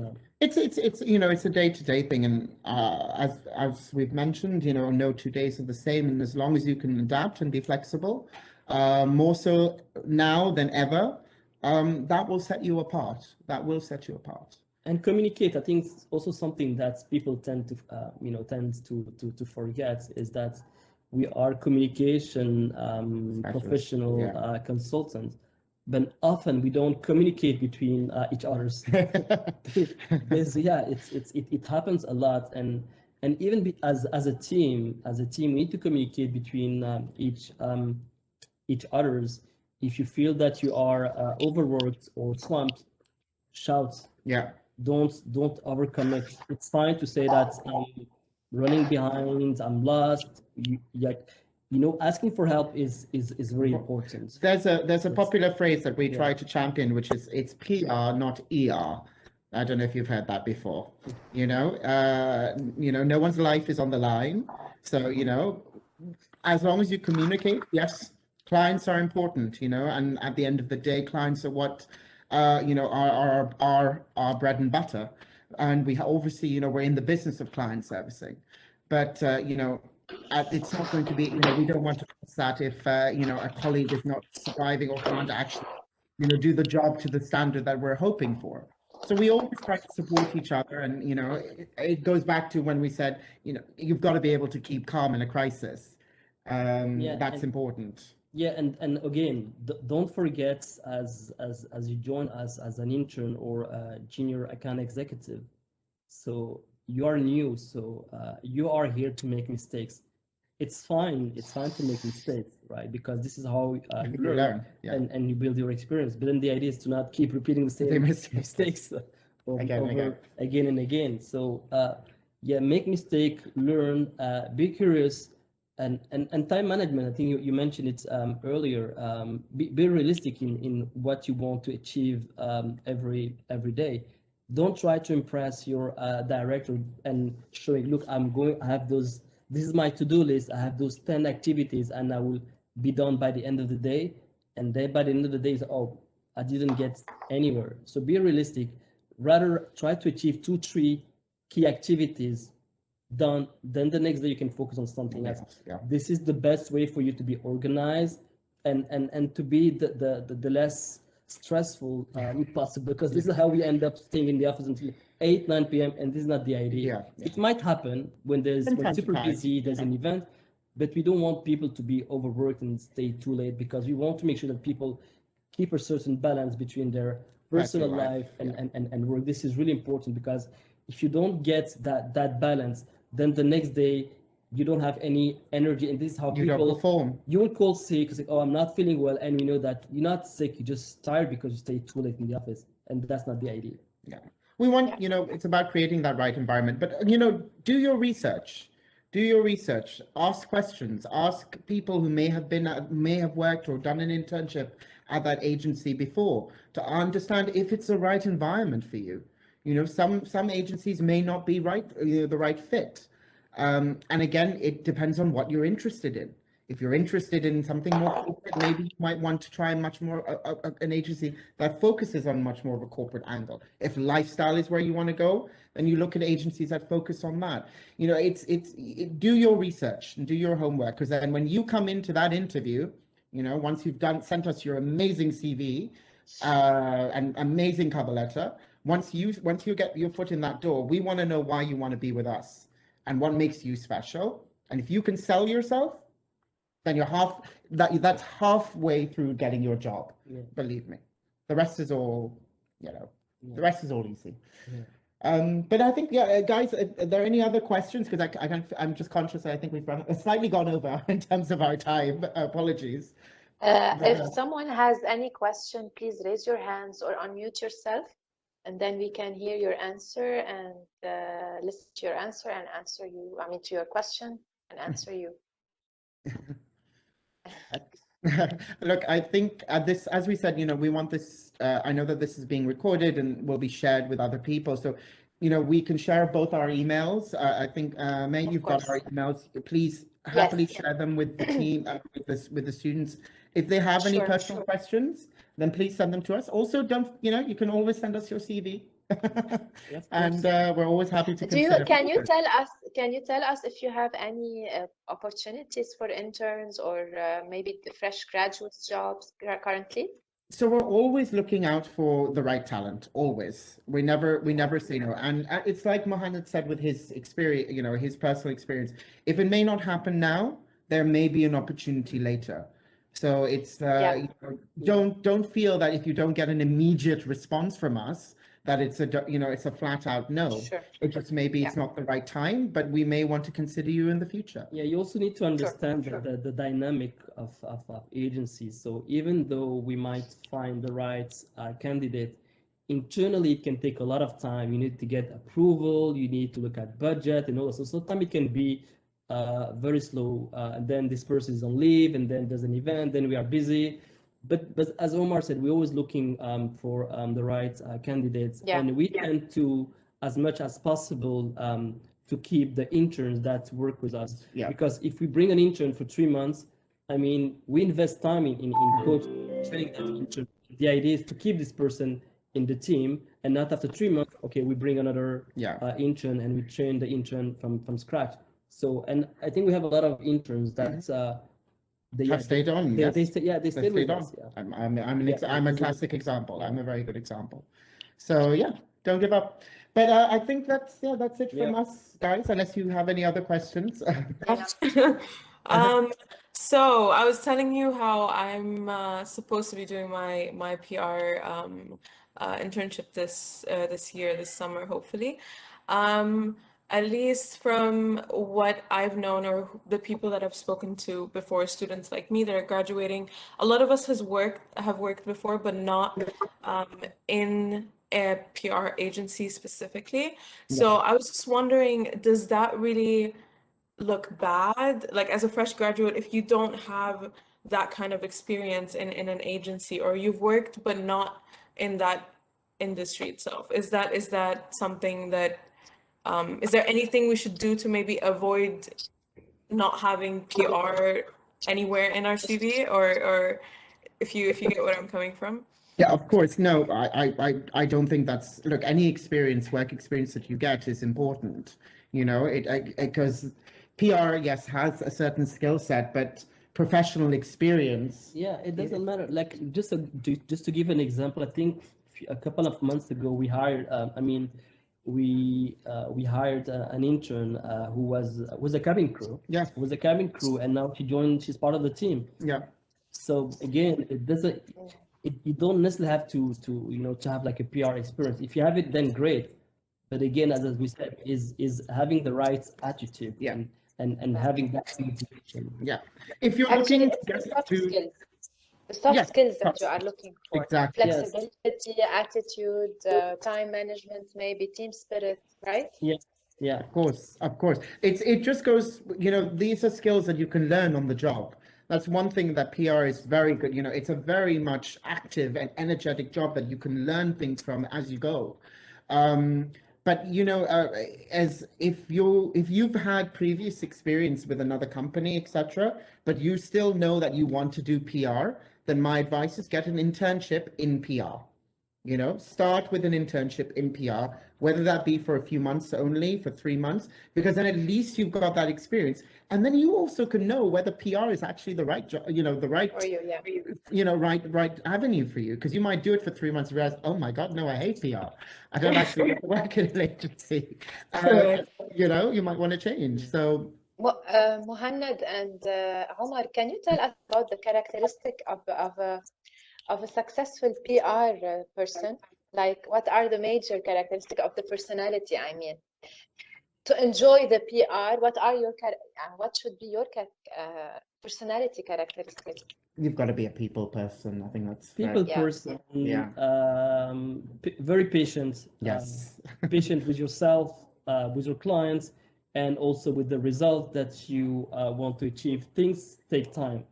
[SPEAKER 2] it's a day-to-day thing, and as we've mentioned, no 2 days are the same, and as long as you can adapt and be flexible, more so now than ever, that will set you apart. That will set you apart.
[SPEAKER 3] And communicate. I think it's also something that people tend to forget, is that we are communication professional consultants. but often we don't communicate between each others. It happens a lot, and even as a team, we need to communicate between each others. If you feel that you are overworked or swamped, shout.
[SPEAKER 2] Yeah.
[SPEAKER 3] Don't overcommit. It's fine to say that I'm running behind, I'm lost. Asking for help is very important.
[SPEAKER 2] There's a popular phrase that we try to champion, which is it's PR, not ER. I don't know if you've heard that before. No one's life is on the line. So, as long as you communicate, yes, clients are important, and at the end of the day, clients are what are our bread and butter. And we obviously, we're in the business of client servicing. But, it's not going to be, we don't want to cross that if, a colleague is not surviving or can't actually, do the job to the standard that we're hoping for. So we always try to support each other. And, it goes back to when we said, you've got to be able to keep calm in a crisis. That's important.
[SPEAKER 3] Yeah, and again, don't forget as you join us as an intern or a junior account executive. So you are new, so you are here to make mistakes. It's fine to make mistakes, right? Because this is how you learn. Yeah. And you build your experience. But then the idea is to not keep repeating the same mistakes again and again. So make mistake, learn, be curious. And time management, I think you mentioned it earlier. Be realistic in what you want to achieve every day. Don't try to impress your director and showing, look, I have those, this is my to-do list, I have those 10 activities and I will be done by the end of the day. And then by the end of the day, I didn't get anywhere. So be realistic. Rather try to achieve 2-3 key activities done, then the next day you can focus on something else. Yeah. This is the best way for you to be organized and to be the less stressful possible, because this is how we end up staying in the office until 8-9 p.m. and this is not the idea. It might happen when when super busy, there's an event, but we don't want people to be overworked and stay too late, because we want to make sure that people keep a certain balance between their personal life and work. This is really important, because if you don't get that balance, then the next day you don't have any energy, and this is how people don't perform. You will call sick, like, I'm not feeling well, and we know that you're not sick, you're just tired because you stay too late in the office, and that's not the idea.
[SPEAKER 2] Yeah, we want, it's about creating that right environment, but do your research. Ask questions. Ask people who may have worked or done an internship at that agency before to understand if it's the right environment for you. Some agencies may not be the right fit. And again, it depends on what you're interested in. If you're interested in something more corporate, maybe you might want to try much more an agency that focuses on much more of a corporate angle. If lifestyle is where you want to go, then you look at agencies that focus on that. Do your research and do your homework, because then when you come into that interview, once you've sent us your amazing CV and amazing cover letter, once you get your foot in that door, we want to know why you want to be with us and what makes you special. And if you can sell yourself, then you're that's halfway through getting your job. Yeah. Believe me. The rest is all, the rest is all easy. Yeah. But I think, guys, are there any other questions? Because I'm just conscious that I think we've slightly gone over in terms of our time. Apologies.
[SPEAKER 1] If someone has any question, please raise your hands or unmute yourself, and then we can hear your answer and listen to your answer and answer you. I mean, to your question and answer you.
[SPEAKER 2] Look, I think this, as we said, we want this. I know that this is being recorded and will be shared with other people. So, we can share both our emails. I think, May, you've got our emails. Please happily share them with the team, with the students. If they have any personal questions, then please send them to us. Also, you can always send us your CV. Yes, and we're always happy to consider.
[SPEAKER 1] Can you tell us if you have any opportunities for interns or maybe the fresh graduates jobs currently?
[SPEAKER 2] So we're always looking out for the right talent. Always. We never say no. And it's like Mohaned said with his experience, his personal experience. If it may not happen now, there may be an opportunity later. So it's
[SPEAKER 1] Yeah.
[SPEAKER 2] you know, don't feel that if you don't get an immediate response from us that it's it's a flat out no.
[SPEAKER 1] Sure.
[SPEAKER 2] It just maybe it's not the right time, but we may want to consider you in the future.
[SPEAKER 3] Yeah, you also need to understand
[SPEAKER 1] Sure.
[SPEAKER 3] the dynamic of agencies. So even though we might find the right candidate, internally it can take a lot of time. You need to get approval, you need to look at budget and all that. So sometimes it can be very slow. And then this person is on leave, and then there's an event, then we are busy. But as Omar said, we're always looking for the right candidates,
[SPEAKER 1] Yeah.
[SPEAKER 3] and we tend to, as much as possible, to keep the interns that work with us.
[SPEAKER 2] Yeah.
[SPEAKER 3] Because if we bring an intern for 3 months, I mean, we invest time in coaching, training that intern. The idea is to keep this person in the team, and not after 3 months, okay, we bring another intern and we train the intern from scratch. So, and I think we have a lot of interns that they
[SPEAKER 2] have stayed on.
[SPEAKER 3] They,
[SPEAKER 2] Yes.
[SPEAKER 3] they stayed with
[SPEAKER 2] on.
[SPEAKER 3] us. Yeah.
[SPEAKER 2] I'm a classic example. I'm a very good example. So yeah, don't give up. But I think that's it from us, guys. Unless you have any other questions.
[SPEAKER 5] So I was telling you how I'm supposed to be doing my PR internship this summer, hopefully. At least from what I've known or the people that I've spoken to before, students like me that are graduating, a lot of us have worked before, but not in a PR agency specifically. So I was just wondering, does that really look bad? Like as a fresh graduate, if you don't have that kind of experience in an agency, or you've worked but not in that industry itself, is that something that is there anything we should do to maybe avoid not having PR anywhere in our CV, or if you get what I'm coming from?
[SPEAKER 2] Yeah, of course. No, I don't think that's, look, any work experience that you get is important, because PR, yes, has a certain skill set, but professional experience.
[SPEAKER 3] Yeah, it doesn't matter. Like just to give an example, I think a couple of months ago we hired. We hired an intern who was a cabin crew.
[SPEAKER 2] Yeah.
[SPEAKER 3] Was a cabin crew, and now she's part of the team.
[SPEAKER 2] Yeah.
[SPEAKER 3] So again, it doesn't. You don't necessarily have to have like a PR experience. If you have it, then great. But again, as we said, is having the right attitude.
[SPEAKER 2] Yeah.
[SPEAKER 3] And having that motivation.
[SPEAKER 2] Yeah. If you're
[SPEAKER 1] Actually,
[SPEAKER 2] looking
[SPEAKER 1] it's
[SPEAKER 2] to
[SPEAKER 1] the soft skills. The soft skills that you are looking for.
[SPEAKER 2] Exactly.
[SPEAKER 1] Flexibility, attitude, time management, maybe team spirit, right?
[SPEAKER 3] Yeah.
[SPEAKER 2] Of course. It just goes, these are skills that you can learn on the job. That's one thing that PR is very good. It's a very much active and energetic job that you can learn things from as you go. But as if you've had previous experience with another company, etc., but you still know that you want to do PR, then my advice is get an internship in PR. Start with an internship in PR, whether that be for a few months only, for 3 months, because then at least you've got that experience. And then you also can know whether PR is actually the right job, the right,
[SPEAKER 1] For you, yeah.
[SPEAKER 2] right avenue for you. Because you might do it for 3 months and realize, oh my God, no, I hate PR. I don't actually want to work in an agency. You might want to change. So
[SPEAKER 1] Mohaned and Omar, can you tell us about the characteristic of a successful PR person? Like, what are the major characteristics of the personality? I mean, to enjoy the PR, what should be your personality characteristics?
[SPEAKER 2] you've got to be a people person. I think that's
[SPEAKER 3] People
[SPEAKER 2] right.
[SPEAKER 3] person.
[SPEAKER 2] Yeah.
[SPEAKER 3] Very patient.
[SPEAKER 2] Yes.
[SPEAKER 3] Patient with yourself, with your clients, and also with the result that you want to achieve. Things take time.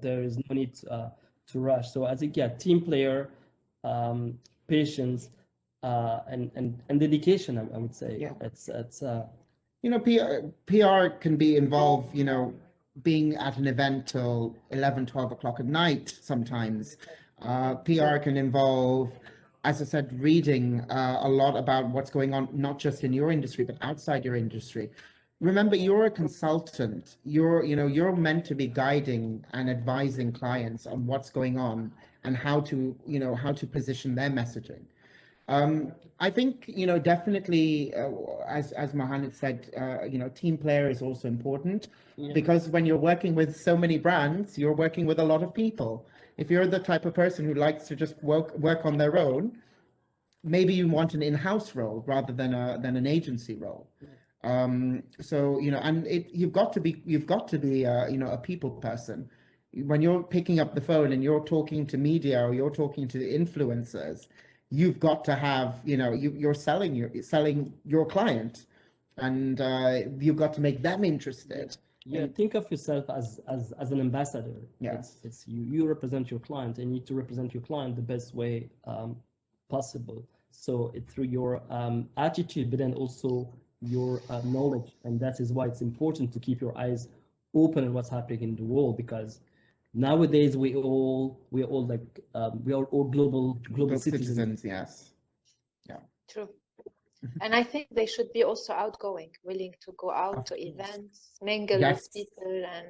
[SPEAKER 3] There is no need to rush. So I think, team player, patience, and dedication, I would say.
[SPEAKER 2] Yeah.
[SPEAKER 3] It's
[SPEAKER 2] PR can be involved, being at an event till 11, 12 o'clock at night sometimes. PR can involve, as I said, reading a lot about what's going on, not just in your industry, but outside your industry. Remember, you're a consultant. You're meant to be guiding and advising clients on what's going on and how to position their messaging. I think, definitely, as Mohaned said, team player is also important because when you're working with so many brands, you're working with a lot of people. If you're the type of person who likes to just work on their own, maybe you want an in-house role rather than an agency role. So, and you've got to be a people person. When you're picking up the phone and you're talking to media or you're talking to influencers, you've got to have, you're selling your client, and you've got to make them interested.
[SPEAKER 3] Yeah, think of yourself as an ambassador.
[SPEAKER 2] Yeah.
[SPEAKER 3] It's you represent your client, and you need to represent your client the best way possible. So through your attitude, but then also your knowledge, and that is why it's important to keep your eyes open on what's happening in the world, because nowadays we are all global citizens.
[SPEAKER 2] Yes. Yeah.
[SPEAKER 1] True. And I think they should be also outgoing, willing to go out to events, mingle
[SPEAKER 2] Yes.
[SPEAKER 1] with people, and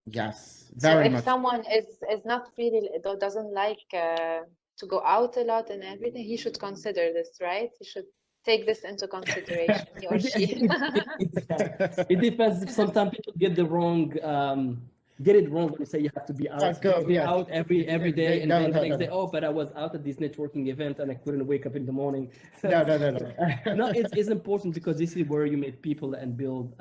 [SPEAKER 2] Yes,
[SPEAKER 1] so
[SPEAKER 2] very
[SPEAKER 1] if
[SPEAKER 2] much.
[SPEAKER 1] someone is not really doesn't like to go out a lot and everything, he should consider this, right? He should take this into consideration, he or she.
[SPEAKER 3] It depends. Sometimes people get it wrong when you say you have to be out, out every day, and then they say, oh, but I was out at this networking event and I couldn't wake up in the morning.
[SPEAKER 2] No.
[SPEAKER 3] No, it's important because this is where you meet people and build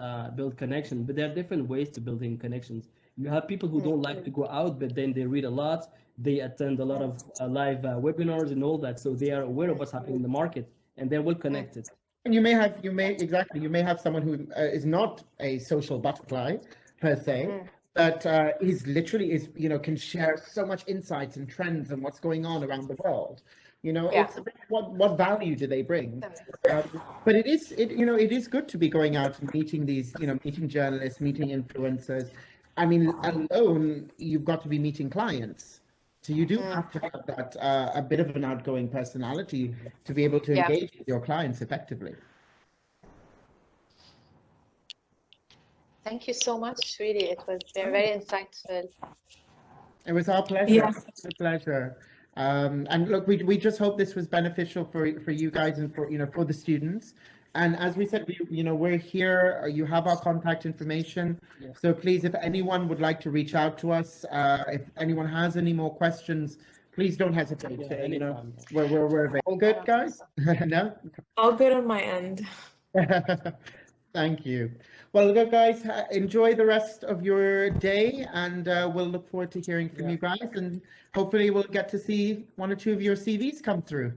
[SPEAKER 3] connections. But there are different ways to building connections. You have people who don't like to go out, but then they read a lot. They attend a lot of live webinars and all that, so they are aware of what's happening in the market, and they're well connected.
[SPEAKER 2] And you may have someone who is not a social butterfly per se, but can share so much insights and trends and what's going on around the world. It's what value do they bring? But it is good to be going out and meeting meeting journalists, meeting influencers. I mean, alone, you've got to be meeting clients. So you do have to have that a bit of an outgoing personality to be able to engage with your clients effectively.
[SPEAKER 1] Thank you so much. Really, it was very insightful.
[SPEAKER 2] It was our pleasure.
[SPEAKER 5] Yes.
[SPEAKER 2] It's a pleasure. And look, we just hope this was beneficial for you guys and for the students. And as we said, we're here. You have our contact information. So please, if anyone would like to reach out to us, if anyone has any more questions, please don't hesitate. We're available. All good, guys? No?
[SPEAKER 5] All good on my end.
[SPEAKER 2] Thank you. Well, good, guys, enjoy the rest of your day, and we'll look forward to hearing from you guys, and hopefully we'll get to see one or two of your CVs come through.